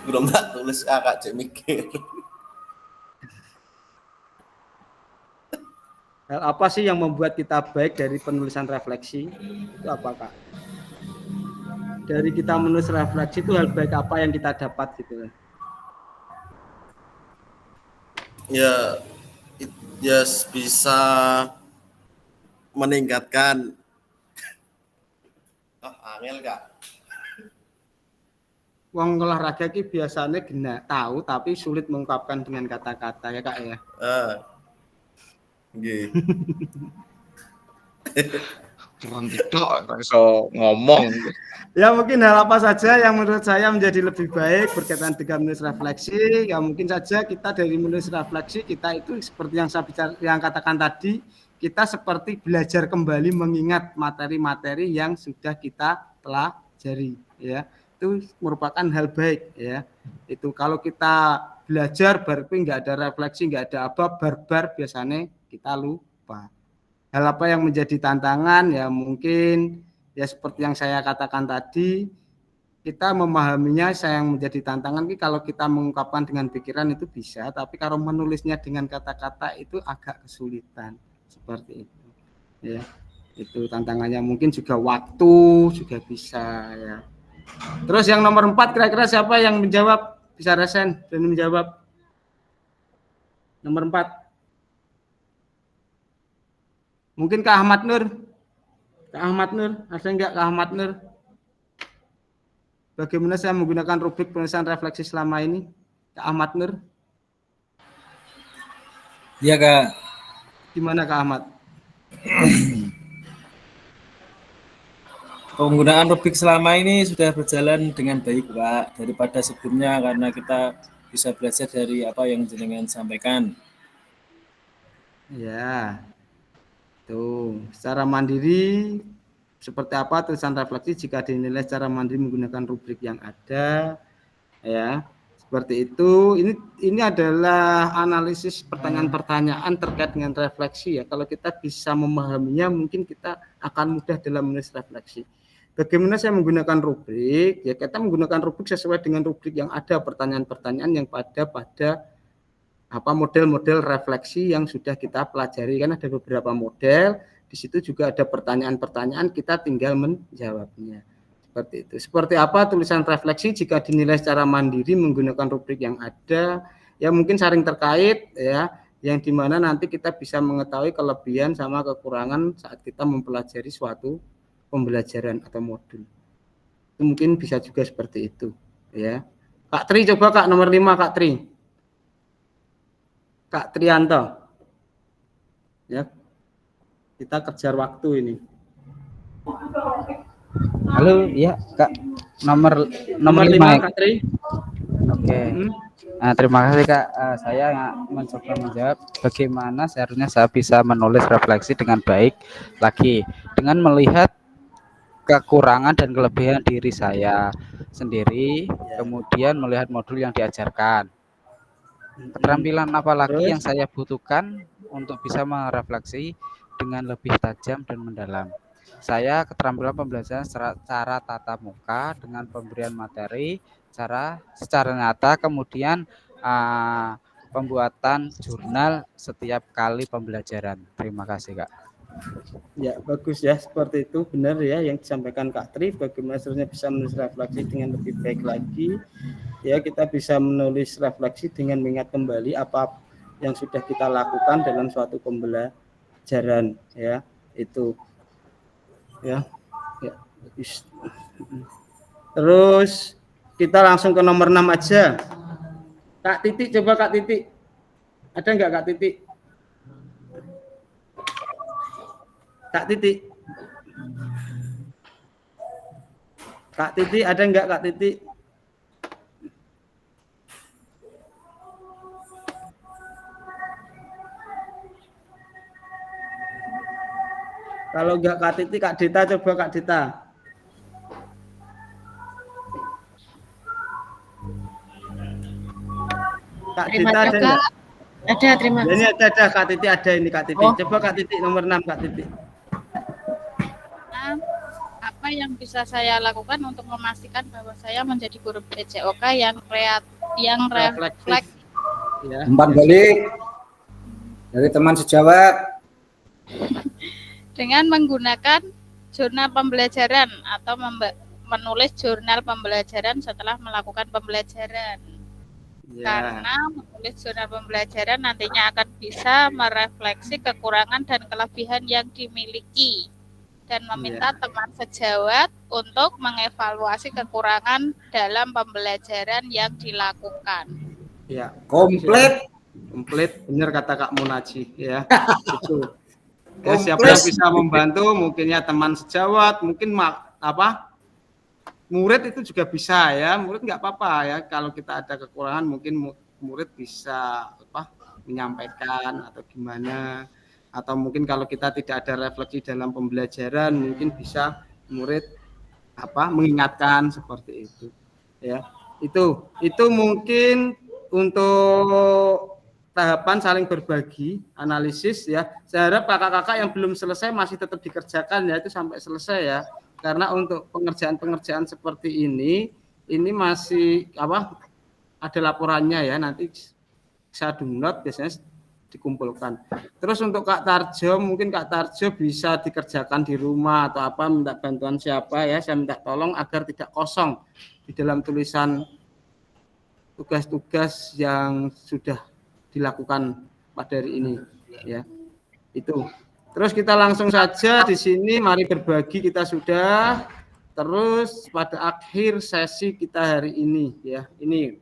Belum tak tulis Kak, cek mikir. Hal apa sih yang membuat kita baik dari penulisan refleksi? Itu apa, Kak? Dari kita menulis refleksi itu hal baik apa yang kita dapat gitu? Ya, ya bisa meningkatkan. Angel Kak. Wong olahraga ki biasanya tahu tapi sulit mengungkapkan dengan kata-kata ya, Kak ya. Nggih. Kurang tidak iso ngomong. Ya mungkin hal apa saja yang menurut saya menjadi lebih baik berkaitan dengan menulis refleksi. Ya mungkin saja kita dari menulis refleksi kita itu seperti yang saya katakan tadi, kita seperti belajar kembali mengingat materi-materi yang sudah kita pelajari ya. Itu merupakan hal baik ya. Itu kalau kita belajar berarti nggak ada refleksi, nggak ada apa, barbar biasanya kita lupa. Hal apa yang menjadi tantangan ya mungkin ya seperti yang saya katakan tadi, kita memahaminya yang menjadi tantangan kalau kita mengungkapkan dengan pikiran itu bisa, tapi kalau menulisnya dengan kata-kata itu agak kesulitan seperti itu. Ya, itu tantangannya mungkin juga waktu juga bisa ya. Terus yang nomor 4 kira-kira siapa yang menjawab? Bisa resen dan menjawab. Nomor 4. Mungkin Kak Ahmad Nur. Kak Ahmad Nur, ada enggak Kak Ahmad Nur? Bagaimana saya menggunakan rubrik penulisan refleksi selama ini? Kak Ahmad Nur? Iya, Kak. Gimana Kak Ahmad? Penggunaan rubrik selama ini sudah berjalan dengan baik, Pak, daripada sebelumnya karena kita bisa belajar dari apa yang jenengan sampaikan. Ya. Tuh, secara mandiri seperti apa tulisan refleksi jika dinilai secara mandiri menggunakan rubrik yang ada ya. Seperti itu. Ini adalah analisis pertanyaan-pertanyaan terkait dengan refleksi ya. Kalau kita bisa memahaminya mungkin kita akan mudah dalam menulis refleksi. Bagaimana saya menggunakan rubrik? Ya kita menggunakan rubrik sesuai dengan rubrik yang ada, pertanyaan-pertanyaan yang pada model-model refleksi yang sudah kita pelajari. Kan ada beberapa model, di situ juga ada pertanyaan-pertanyaan, kita tinggal menjawabnya. Seperti itu. Seperti apa tulisan refleksi jika dinilai secara mandiri menggunakan rubrik yang ada? Ya mungkin saling terkait ya, yang dimana nanti kita bisa mengetahui kelebihan sama kekurangan saat kita mempelajari suatu pembelajaran atau modul. Itu mungkin bisa juga seperti itu ya. Kak Tri, coba Kak nomor 5 Kak Tri. Kak Trianto. Ya. Kita kejar waktu ini. Halo, ya Kak. Nomor 5 Kak Tri. Oke. Nah, terima kasih Kak. Saya mencoba menjawab bagaimana seharusnya saya bisa menulis refleksi dengan baik lagi dengan melihat kekurangan dan kelebihan diri saya sendiri, kemudian melihat modul yang diajarkan. Keterampilan apa lagi yang saya butuhkan untuk bisa merefleksi dengan lebih tajam dan mendalam? Saya keterampilan pembelajaran secara tatap muka dengan pemberian materi secara nyata, kemudian pembuatan jurnal setiap kali pembelajaran. Terima kasih Kak. Ya bagus ya, seperti itu benar ya yang disampaikan Kak Tri. Bagaimana seharusnya bisa menulis refleksi dengan lebih baik lagi. Ya kita bisa menulis refleksi dengan mengingat kembali apa yang sudah kita lakukan dalam suatu pembelajaran ya itu ya. Terus kita langsung ke nomor 6 aja. Kak Titik, coba Kak Titik, ada enggak Kak Titik? Kak Titik, Kak Titik, ada enggak Kak Titik? Kalau enggak Kak Titik, Kak Dita, coba Kak Dita. Kak Dita ada enggak? Ada, terima kasih. Ini ada Kak Titik, ada ini Kak Titik. Coba Kak Titik nomor 6 Kak Titik. Apa yang bisa saya lakukan untuk memastikan bahwa saya menjadi guru PJOK yang refleks? Ya. Umpan balik dari teman sejawat. Dengan menggunakan jurnal pembelajaran atau menulis jurnal pembelajaran setelah melakukan pembelajaran. Karena menulis jurnal pembelajaran nantinya akan bisa merefleksi kekurangan dan kelebihan yang dimiliki dan meminta teman sejawat untuk mengevaluasi kekurangan dalam pembelajaran yang dilakukan. Ya, komplit. Komplit, benar kata Kak Munaji ya. Itu. Ya, siapa yang bisa membantu, mungkinnya teman sejawat, mungkin murid itu juga bisa ya. Murid nggak apa-apa ya, kalau kita ada kekurangan mungkin murid bisa menyampaikan atau gimana. Atau mungkin kalau kita tidak ada refleksi dalam pembelajaran, mungkin bisa murid mengingatkan seperti itu ya. Itu mungkin untuk tahapan saling berbagi analisis ya. Saya harap kakak-kakak yang belum selesai masih tetap dikerjakan ya, itu sampai selesai ya. Karena untuk pengerjaan-pengerjaan seperti ini masih ada laporannya ya, nanti saya download biasanya dikumpulkan. Terus untuk Kak Tarjo, mungkin Kak Tarjo bisa dikerjakan di rumah atau minta bantuan siapa ya, saya minta tolong agar tidak kosong di dalam tulisan tugas-tugas yang sudah dilakukan pada hari ini ya. Itu. Terus kita langsung saja di sini, mari berbagi kita sudah. Terus pada akhir sesi kita hari ini ya, ini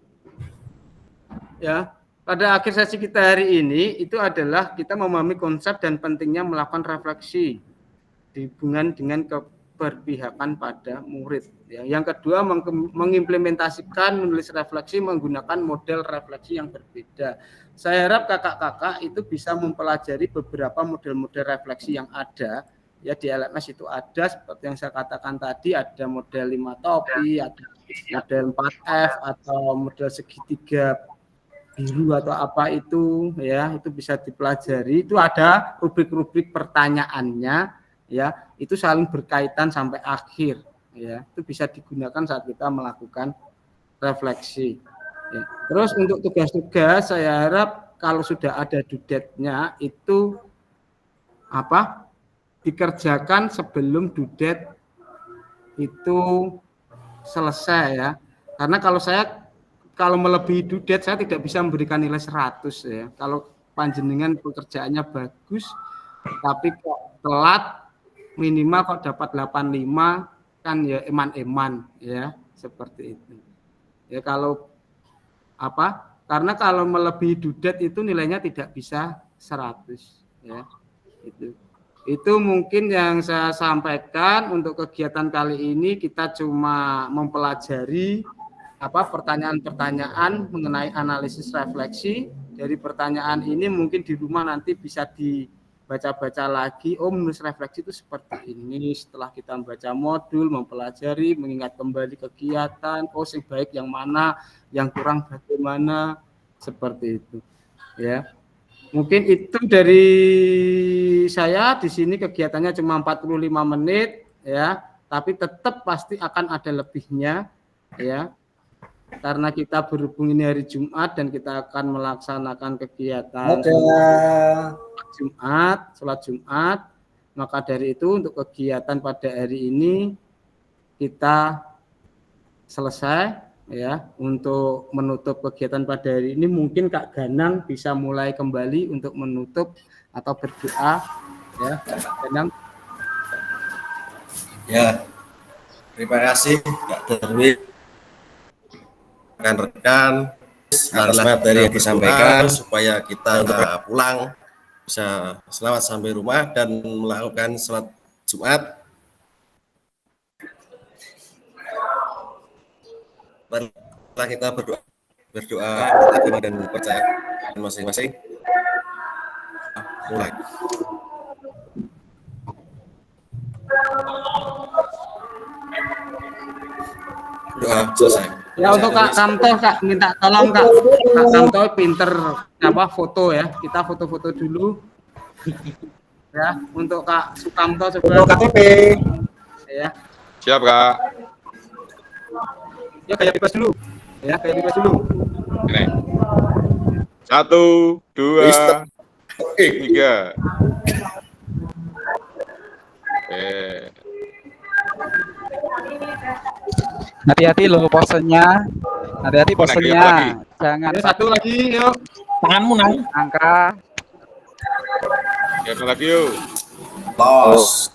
ya. Pada akhir sesi kita hari ini itu adalah kita memahami konsep dan pentingnya melakukan refleksi dihubungan dengan keberpihakan pada murid. Ya. Yang kedua, mengimplementasikan menulis refleksi menggunakan model refleksi yang berbeda. Saya harap kakak-kakak itu bisa mempelajari beberapa model-model refleksi yang ada. Ya, di LMS itu ada seperti yang saya katakan tadi, ada model 5 topi, ada model 4F atau model segitiga biru atau apa itu ya, itu bisa dipelajari. Itu ada rubrik-rubrik pertanyaannya ya, itu saling berkaitan sampai akhir ya. Itu bisa digunakan saat kita melakukan refleksi ya. Terus untuk tugas-tugas saya harap kalau sudah ada due date-nya itu dikerjakan sebelum due date itu selesai ya. Karena kalau melebihi due date saya tidak bisa memberikan nilai 100 ya. Kalau panjenengan pekerjaannya bagus tapi kok telat, minimal kok dapat 85 kan ya eman-eman ya, seperti itu. Ya kalau karena kalau melebihi due date itu nilainya tidak bisa 100 ya. Itu mungkin yang saya sampaikan untuk kegiatan kali ini. Kita cuma mempelajari pertanyaan-pertanyaan mengenai analisis refleksi. Dari pertanyaan ini mungkin di rumah nanti bisa dibaca-baca lagi. Oh, menulis refleksi itu seperti ini. Setelah kita membaca modul, mempelajari, mengingat kembali kegiatan. Oh, yang baik yang mana, yang kurang bagaimana, seperti itu. Ya, mungkin itu dari saya. Di sini kegiatannya cuma 45 menit, ya. Tapi tetap pasti akan ada lebihnya, ya. Karena kita berhubung ini hari Jumat dan kita akan melaksanakan kegiatan sholat Jumat, maka dari itu untuk kegiatan pada hari ini kita selesai ya. Untuk menutup kegiatan pada hari ini mungkin Kak Ganang bisa mulai kembali untuk menutup atau berdoa ya, Kak Ganang. Ya, terima kasih Kak Darwin, rekan-rekan atas materi yang disampaikan supaya kita pulang bisa selamat sampai rumah dan melakukan sholat Jumat. Setelah kita berdoa agama dan percaya masing-masing, mulai. Doa selesai. Ya, untuk Kak Kamto, Kak minta tolong Kak Kamto pinter foto ya. Kita foto-foto dulu. Ya, untuk Kak Sukamto sebelah KTP. Ya. Siap, Kak. Ya, kayak bebas dulu. Ya, kayak bebas dulu. Ini. 1, 2, 3. Hati-hati loh posennya. Hati-hati Apa lagi, posennya. apa lagi? Jangan Ayo, satu lagi, yuk. Tanganmu nang. angka. Ya, apa lagi yuk. Tos.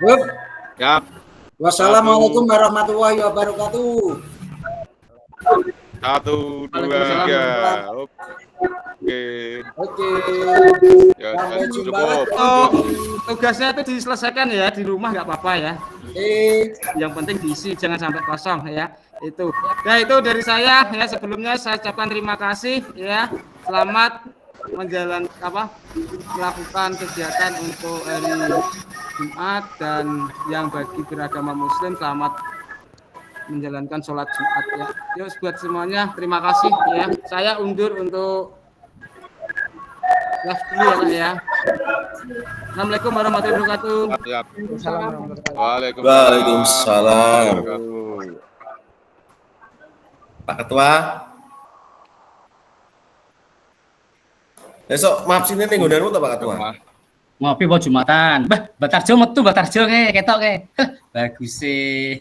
Hup. Ya. Wassalamualaikum warahmatullahi wabarakatuh. 1, 2, 3. Oke. Oke. Ya, Sampai jumpa cukup. lagi. Oh, tugasnya itu diselesaikan ya di rumah nggak apa-apa ya. Yang penting diisi, jangan sampai kosong ya. Itu. Nah itu dari saya ya. Sebelumnya saya ucapkan terima kasih ya. Selamat melakukan kegiatan untuk hari Jumat, dan yang bagi beragama Muslim selamat menjalankan sholat Jumat ya. Yuk buat semuanya terima kasih ya. Saya undur untuk live dulu ya Kak ya. Assalamualaikum warahmatullahi wabarakatuh. Waalaikumsalam. Pak Ketua. Besok maaf sini nih ngundangmu Pak Ketua. Ngopi mau Jumatan. Batarjo metu Batarjo ketok ke. Bagus sih.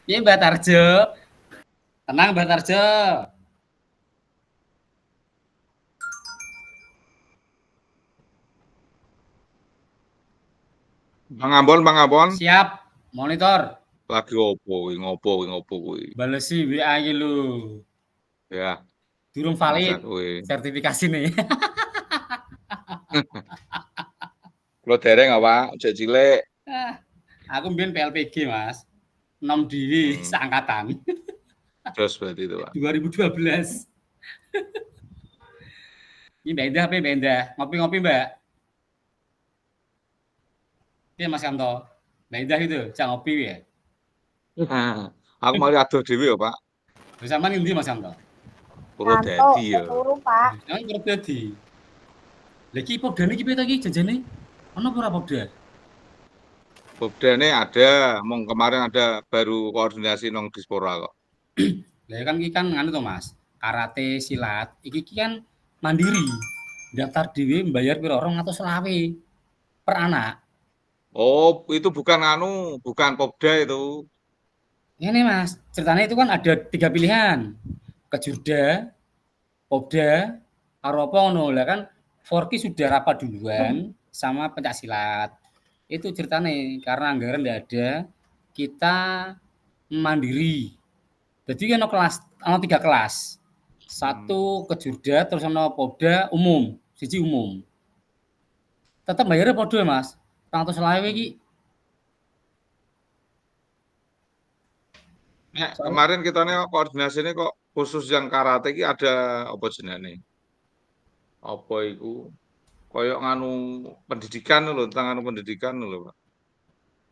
Iya Batarjo. Tenang Batarjo. Bang Ambon. Siap. Monitor. Lagi ngopo kuwi. Balesi WA iki lho. Ya. Durung valid. Sertifikasi nih. Kulo dereng apa? Ojek cilik. Aku mbiyen PLPG, Mas. 6 diri seangkatan. Jos berarti itu, Pak. 2012. Ini Mbak Indah, Mbak Indah. Ngopi-ngopi, Mbak. Iya, Mas Kanto. Mbak Indah itu, jangan ngopi ya. Aku malah adoh dhewe ya, Pak. Bersama ndi Mas Kanto? Purwodadi ya. Turu, Pak. Jangan Purwodadi. Lah iki Popdane iki piye ta iki janjane? Ono apa ora Popda? Popdane ada, kemarin ada baru koordinasi nang Dispora kok. Lah kan iki kan nganu to Mas, karate silat iki kan mandiri. Daftar dhewe mbayar pira 220 per anak. Oh, itu bukan Popda itu. Ini Mas, ceritanya itu kan ada 3 pilihan. Kejurda, Popda, karo apa ngono. Lah kan Forki sudah rapat duluan sama pencaksilat. Itu ceritanya karena anggaran tidak ada, kita mandiri. Jadi kan ada 3 kelas. 1 kejurda, terus ada Popda umum, siji umum. Tetap bayarnya padha Mas. 220 iki. Kemarin kita koordinasi ini kok khusus yang karate ini ada apa jenenge? Apa iku? Koyok nganu pendidikan lho, tentang nganu pendidikan lho, Pak.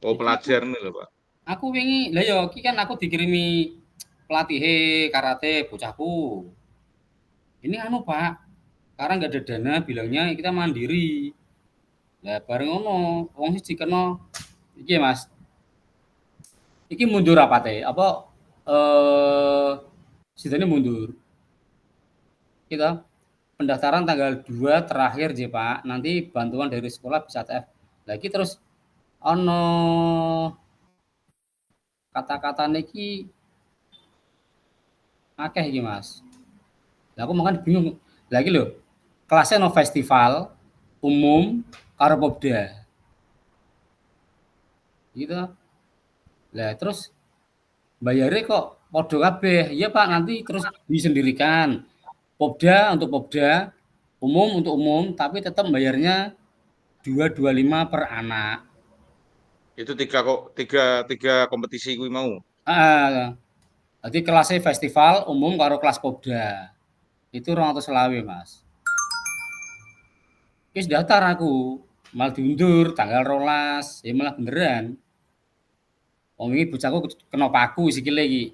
Oh, pelajar nih lho, Pak. Aku wingi, lah ya iki kan aku dikirimi pelatih karate bocahku. Ini anu, Pak. Karena nggak ada dana, bilangnya kita mandiri. Lah bareng ngono, wong siji kena iki Mas. Iki mundur apa teh? Apa sidane mundur. Kita pendaftaran tanggal 2 terakhir je Pak. Nanti bantuan dari sekolah bisa TF. Lagi terus ono kata-kata niki akeh iki Mas. Lah aku makan bingung. Lagi lho, kelasnya no festival umum karo Popda. Gitu. Lah terus bayarnya kok podo kabeh. Iya Pak, nanti terus disendirikan. Popda untuk Popda, umum untuk umum, tapi tetap bayarnya 225 per anak. Itu tiga kompetisi kuwi mau. Jadi kelasnya festival umum karo kelas Popda. Itu 220 Mas. Wis daftar aku, malah diundur tanggal 12, ya malah beneran. Wong iki bocahku kena paku sikile iki.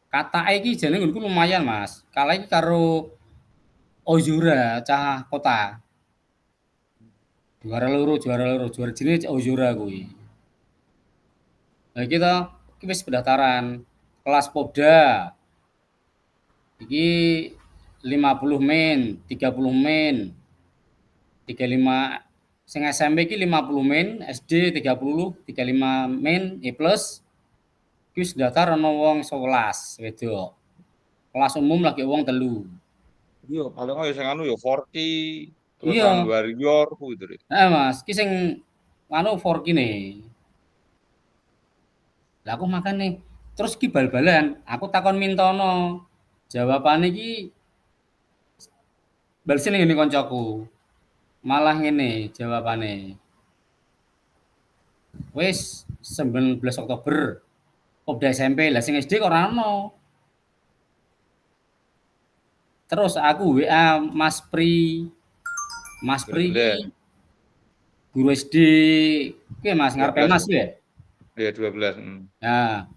Katake iki jane nggonku lumayan, Mas. Kalah iki karo Ozura cah kota. Juara loro, juara jenenge Ozura kuwi. Nah kita wis pendaftaran kelas Popda. Iki 50 min, 30 min, 35 sing SMP iki 50 min, SD 30, 35 min, plus iki wis daftar ana wong 11 wedok. Kelas umum lagi wong 3. Iya, paling ya sing anu ya Forky, terus Iya. Warrior ku gitu. Mas, iki sing anu Forky nih. Lah aku makane terus iki bal-balan, aku takon mintono. Jawabane iki balesine ngene koncoku. Malah ngene jawabane. Wis 19 Oktober. Popda SMP, lah sing SD kok ora ono. Terus aku WA Mas Pri. Mas Pri iki guru SD kuwi Mas ngarepe Mas ya? Iya 12. Nah,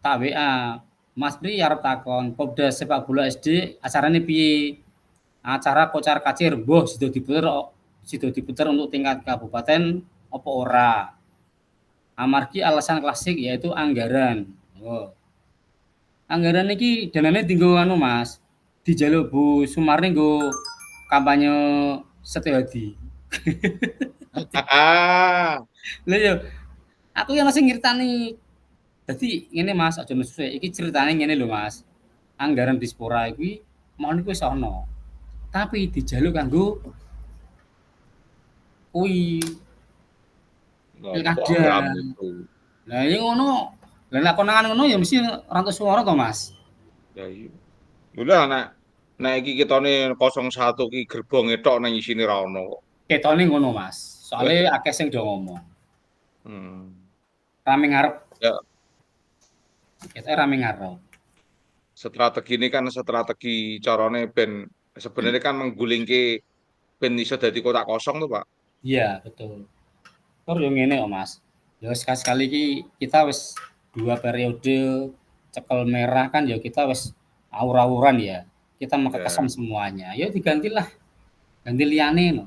tak WA. Mas Pri arep takon Popda sepak bola SD acarane piye? Acara kocar kacir mbuh sido diputer untuk tingkat kabupaten apa ora. Amargi alasan klasik yaitu anggaran. Oh. Anggaran iki danane dienggo anu Mas. Dijaluk Bu Sumarni nggo kampanye Setiawadi. Lah yo aku yang masih ngiritani. Dadi ngene Mas, aja nesuwe. Iki ceritane ngene lho Mas. Anggaran Dispora iki mau niku wis ana. Tapi dijaluk kanggo kuwi pilkada. Lah iya ngono. Lah nek konangan ngono ya mesti rantuk swara to Mas. Ya iya. Udah nek iki kitane 01 ki gerbonge tok nang isine ra ono kok. Ketone ngono Mas. Soale akeh sing do ngomong. Rame ngarep. Ya. Kita rame ngarep. Strategi ini kan strategi carane ben sebenarnya kan menggulingke ben iso dadi kotak kosong tuh, Pak. Iya, betul. Terus yo ngene kok, Mas. Ya sekali-sekali iki kita wis 2 periode cekel merah kan ya kita wis awur-awuran ya. Kita mau kekesan semuanya. Ya digantilah. Ganti liyane no.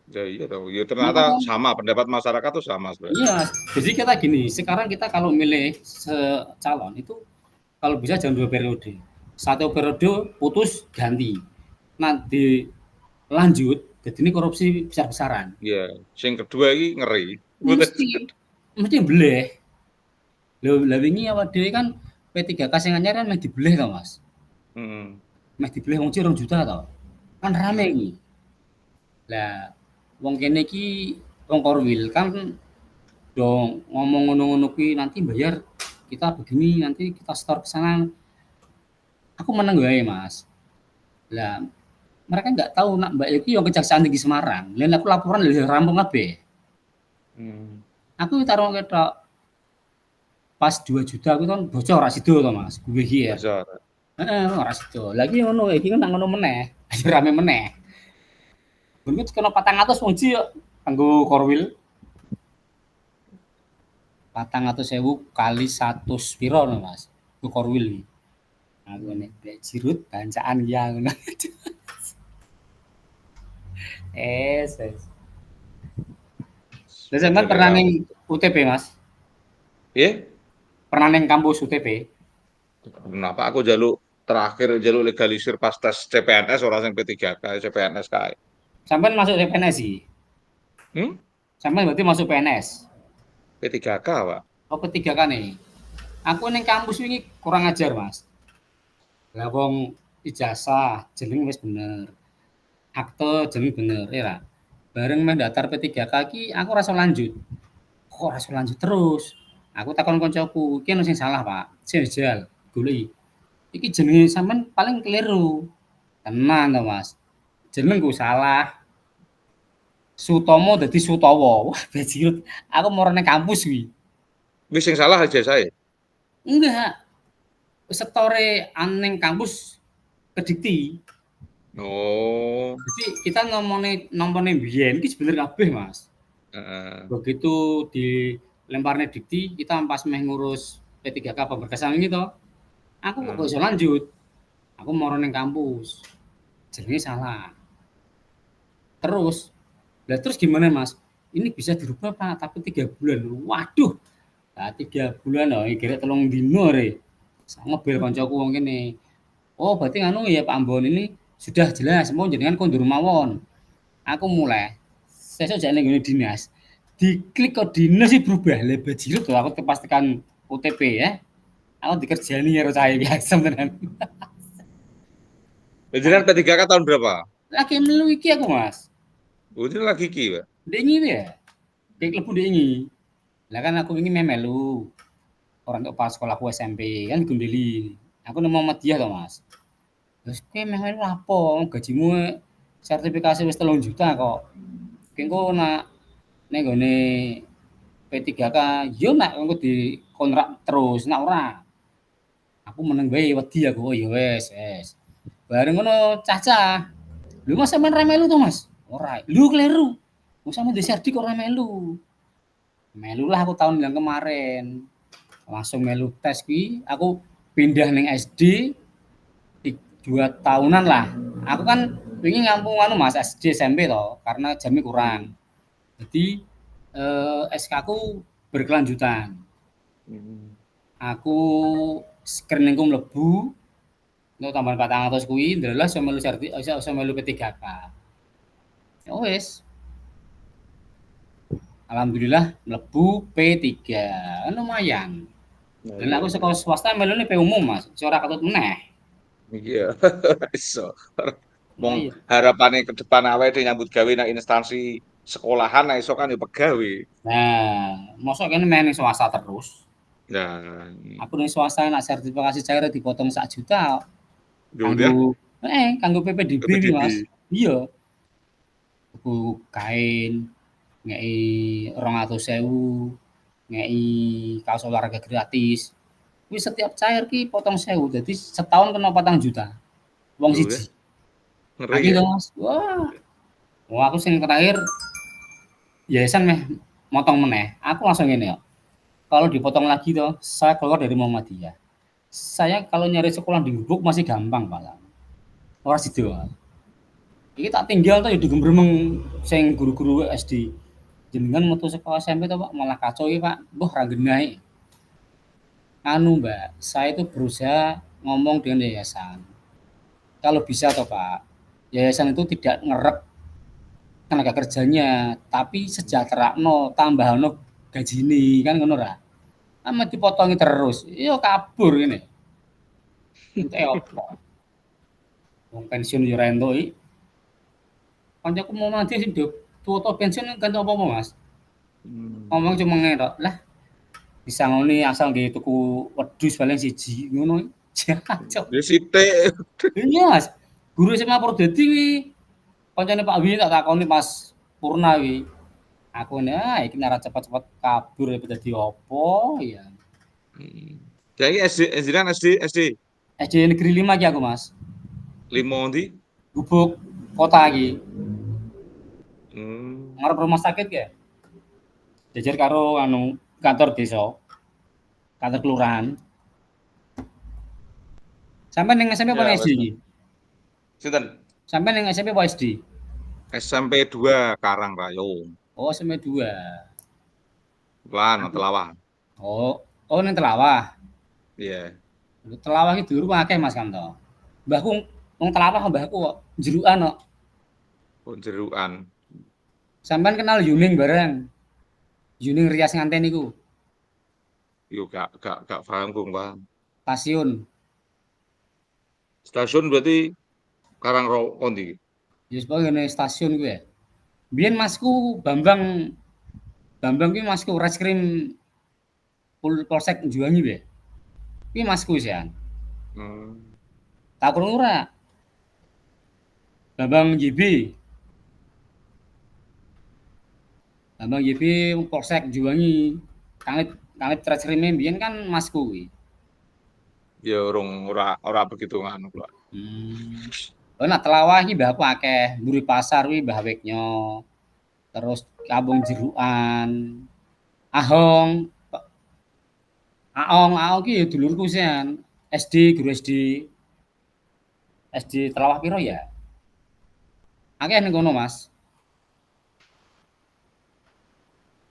Ya iya toh. Ya ternyata sama pendapat masyarakat tuh sama sebenarnya. Iya. Jadi kita gini, sekarang kita kalau milih calon itu kalau bisa jangan 2 periode. 1 periode putus ganti. Nanti lanjut jadi ini korupsi besar-besaran. Iya, sing kedua iki ngeri. Mesti beleh. Lah wingi awak dhewe kan P3K sing anyar kan meh dibeleh to, Mas. Meh dibeleh wong 2 juta to. Kan rame iki. Lah wong kene iki wong Korwil kan dong ngomong ngono-ngono kuwi nanti bayar kita begini nanti kita store ke sana. Aku meneng wae, Mas. Lah mereka nggak tahu nak Mbak Yuki yang Kejaksaan Tinggi Semarang. Lain aku laporan dari rampung kabeh. Aku taruh ketok pas 2 juta aku kan bocor ra sido to Mas. Gue iki ya. Bocor. Heeh, ora sido. Lagi ngono iki kan ngono meneh. Ayo rame meneh. Bener kena 400 wong ji yo kanggo Korwil. 400.000 kali 100 piro no Mas. Ku Korwil iki. Aku nek jirut bancaan ya ngono. Ses. Lah sampean pernah ning UTP, Mas? Iya? Pernah ning kampus UTP? Kenapa aku jaluk terakhir jaluk legalisir pas tes CPNS orang sing P3K, CPNS kae. Sampean masuk CPNS sih? Sampean berarti masuk PNS? P3K, Pak. Oh, P3K nih. Aku ning kampus wingi kurang ajar, Mas. Lah wong ijazah jeneng wis bener. Akte jeneng bener ya. Bareng meh daftar P3K iki aku ora lanjut. Kok ora lanjut terus? Aku takon koncoku, iki ono sing salah, Pak. Sejal goleki. Iki jenenge sampean paling keliru. Tenan to, Mas. Jenengku salah. Sutomo dadi Sutowo. Wah, bajirut. Aku mau nang kampus kuwi. Wis sing salah aja saya. Enggak. Setore aning kampus kedikti. Oh. Jadi kita nomone biyen iki sebener kabeh, Mas. Begitu dilemparne dikti, kita pas meh ngurus P3K pemberkasan ini toh. Aku kok iso lanjut. Aku moro ning kampus. Jenenge salah. Terus gimana, Mas? Ini bisa dirubah, Pak, tapi 3 bulan. Waduh. Lah 3 bulan lho, kira 3 dino re. Sak ngebel kancaku wong kene. Oh, berarti nganu ya Pak Ambon ini sudah jelas mau jenengan kondur mawon. Aku mulai sesuk jane nggone dinas. Diklik kok dinas sih berubah. Lah bajirut tuh aku kepastikan OTP ya. Aku dikerjani karo cah biasa tenan. Jenengan P3K tahun berapa? Lagi melu iki aku, Mas. Oh, ini lagi ki, Pak. Dengi ya. Kayak klebu dengi. Lah kan aku ini melu. Orang tua pas sekolahku SMP kan Gundeli. Aku nemu Muhammadiyah to, Mas. Terus kowe melu apa? Gajimu sertifikasi wis 3 juta kok. Engko nak ning gone P3K yo nak engko dikontrak terus, nak ora. Aku meneng bae wedi aku, oh ya wis. Bareng ngono cah-cah. Lho Mas sampean ra melu to, Mas? Ora. Lho kleru. Wong sampean di Serdi kok ora melu. Melulah aku tahun yang kemarin. Langsung melu tes kuwi, aku pindah ning SD 2 tahunan lah. Aku kan wingi ngampung anu Mas SD SMP to, karena jamnya kurang. Jadi SK ku berkelanjutan. Aku screeningku mlebu untuk tambahan 400 kuwi ndelas iso melu serti iso melu P3K. Ya wis. Alhamdulillah mlebu P3. Lumayan. Dan aku sekolah swasta melune P umum Mas, ora katut meneh. Iya. Iso. Wong harapane ke depan awake nyambut gawe nang instansi sekolahan iso kan ya pegawe. Nah, mosok kene main swasta terus. Nah, aku ning swasta nak sertifikasi cair dipotong 1 juta. Kanggo kanggo PPDB iki, Mas. Iya. Tuku kain ngei 200.000, ngei kaos olahraga gratis. Kuwi setiap cair ki potong 1.000, jadi setahun kena 4 juta. Wong siji. Ngeri ya? Mas. Wah. Wah, aku sing terakhir yayasan meh motong meneh. Aku langsung ngene kok. Kalau dipotong lagi toh, saya keluar dari Muhammadiyah. Saya kalau nyari sekolah di Gubuk masih gampang, Pak. Ora sido. Iki tak tinggal tuh ya di Gembremeng sing guru-guru SD. Jenengan metu sekolah SMP toh, Pak, malah kacau iki, Pak. Mbah ra genah. Anu, Mbak, saya itu berusaha ngomong dengan yayasan. Kalau bisa toh, Pak, yayasan itu tidak ngerek tenaga kerjanya, tapi sejahterano, tambahano gajine kan ngono ra. Ama dipotongi terus, yo kabur ngene. Entek opo? Wong pensiun yo ra entuk iki. Kancaku mau mati sing tuwa pensiun kan apa-apa, Mas. Ngomong cuma ngene tok. Lah disangoni asal nggih tuku wedhus paling siji ngono. Jancuk. Ya sithik. Iya, Mas. Guru SMA Purwodadi kuwi kancane Pak Wi tak takoni pas purna kuwi. Aku iki nek cepet-cepet kabur dadi opo ya. Jadi SD kan SD. SD Negeri 5 iki aku, Mas. 5 ndi? Gubuk kota iki. Hmm. Ngarep rumah sakit ya. Jajar karo anu kantor desa. Kantor kelurahan. Sampai ning SMP apa SD iki? Sinten? Sampai ning SMP apa SD? SMP 2 Karangrayung. Oh, SMP 2. Lan Telawah. Oh ning Telawah. Iya. Telawah iki dulu akeh Mas Kanto. Mbahku wong Telawah mbahku kok jerukan kok. Oh, jerukan. Sampeyan kenal Yuning bareng. Yuning Rias nganten niku. Yo gak paham kok, Bang. Stasiun berarti Karangrayung ndi? Ya sebagene stasiun kuwi ya. Biyen Masku Bambang kuwi Masku Reskrim Polsek Juwangi kuwi. Kuwi Masku sian. Tak krungu ora? Bambang JB. Bambang JB Polsek Juwangi. Kanit Reskrim biyen kan Masku kuwi. Ya ora begitu nganu kok. Oh, nak Telawah iki mbahku akeh, mburi pasar kuwi Mbah Weknyo. Terus Kampung Jerukan. Aong ki dulurku sian. SD, guru SD. SD Telawah piro ya? Akeh ning kono, Mas.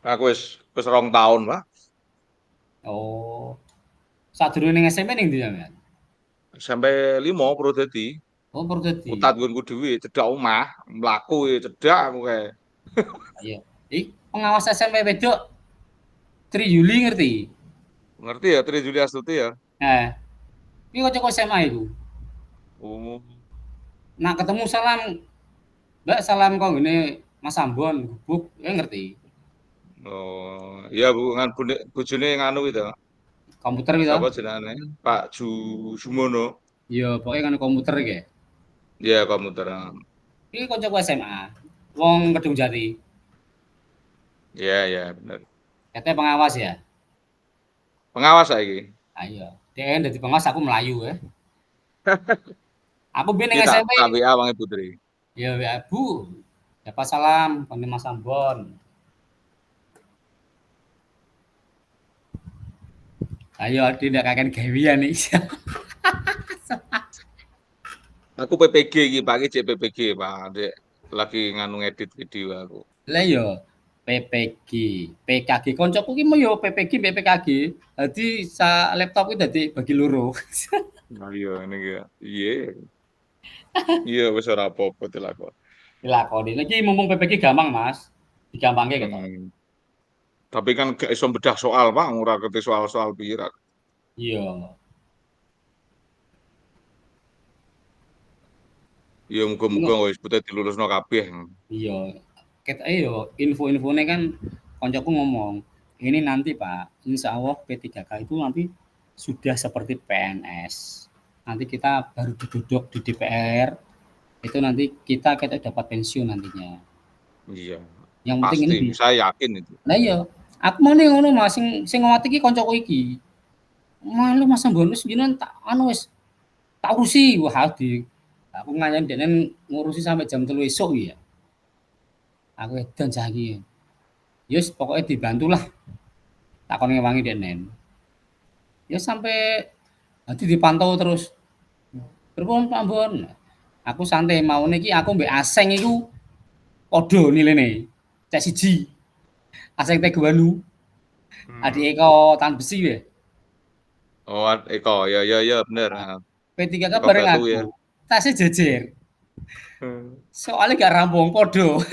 Aku wis 2 tahun, Pak. Oh. Sadurunge ning SMP ning ndi sampean? sampai 5 Purwodadi. Oh, Purwodadi. Utat nggonku dhewe cedhak omah, mlaku cedhak aku kae. Iya. Pengawas SMP wedok Tri Yuli ngerti? Ngerti ya Tri Yuli Astuti ya? Nah, iki kocok SMA iku. Oh. Nah, ketemu salam, Mbak salam kok ngene Mas Ambon, gubuk, ngerti. Oh, iya Bu, bojone nganu itu. Komputer gitu. Sapa jenenge? Pak Sumono. Iya, pokoknya kan komputer iki. Iya, komputer. Iki kocok SMA. Wong Kedung Jati. Iya, bener. Katanya pengawas ya? Pengawas saiki. Ayo, dia dadi pengawas aku Melayu ya. Aku biyen ning Kita SMP. WA Wangi Putri. Ya WA Bu. Dapat salam dari Mas Ambon. Ayo tidak akan gawean nih. Aku PPG iki, Pak, iki PPG, Pak. Dek lagi nganu ngedit video aku. Lah yo PPG, PKG koncoku ki mau yo PPG, PKG. Dadi sa laptop iki dadi bagi loro. Nah iya ini ya. Iya. Iya wis ora apa-apa dilakoni. Dilakoni. Iki mumpung PPG gampang, Mas. Digampangke ketok. Tapi kan gak iso bedah soal, Pak, ora ngerti soal-soal piye. Iya. Ya muga-muga wis putih dilulusno kabeh. Iya. Ketoke yo info-infone kan koncoku ngomong, ini nanti Pak, insya Allah P3K itu nanti sudah seperti PNS. Nanti kita baru duduk di DPR, itu nanti kita dapat pensiun nantinya. Iya. Yang pasti, penting ini saya yakin itu. Nah iya, aku mau nih ngono Mas, sing ngomati iki koncoku iki. Malu Mas bonus jenengan tak anu wis tak urusi wah aku nganyen denen ngurusi sampai jam 3 esuk ya. Aku edan saiki. Yes, pokoknya dibantulah. Takon ngewangi denen. Ya sampai nanti dipantau terus. Berpon Pak Ambon. Aku santai mau niki aku mbek Aseng iku padha nilene. Cek siji. Aseng Teguanu. Adik Eko Tan Besi ya. Oh, Eko, ya bener. P3K bareng aku. Ya. Tasnya jejer. Soalnya gak rampung podo.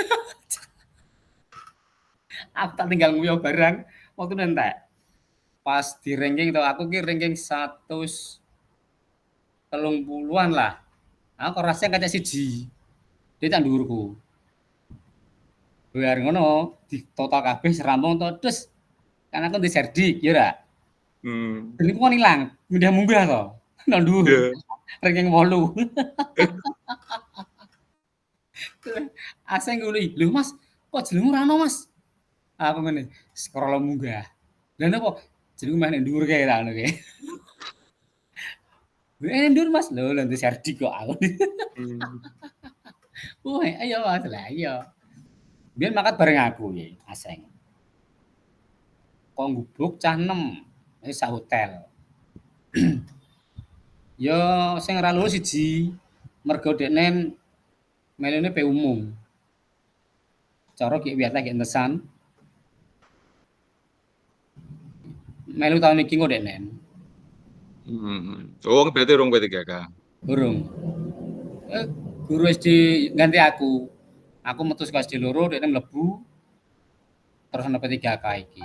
Aku tak tinggal nguyuh barang waktu nentek. Pas di ranking tuh aku ki ranking 130-an lah. Aku rasanya kaca siji. Dia tak dhuwurku. Biar ngono di total kabeh rampung to terus kan aku di serdik ya ora. Dan itu kan hilang, munggah to. Nang dhuwur. Ranking 8. Aseng nguli, "Lho Mas, kok jenengmu ra ono Mas?" Aku ngene, scroll munggah. Lah napa? Jenengku meh nek dhuwur kae ra ngono kae. Dhuwur Mas, lho lha serdik kok aku. Wah, ayo Mas, lah iya. Biyen makat bareng aku ya, Aseng. Kok ngubuk cah 6, wis sak hotel. Yo sing ora lulus siji, mergo deknen melune P umum. Cara ki wiyate ki entesan. Melu tahun iki kok deknen. Oh, berarti urung P3K. Urung. Guru SD ganti aku. Aku metu saka SD loro, dekne mlebu. Terus ana P3K iki.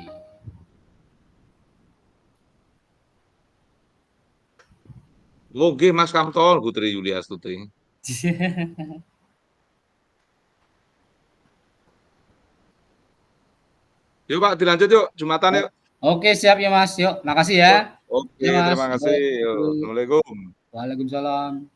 Oh, nggih Mas Kamtol, Putri Yuli Astuti. Yuk Pak, dilanjut yuk, Jumatan yuk. Oke, siap ya Mas. Yuk, makasih ya. Oke, ya, terima kasih. Yuk, Assalamualaikum. Waalaikumsalam.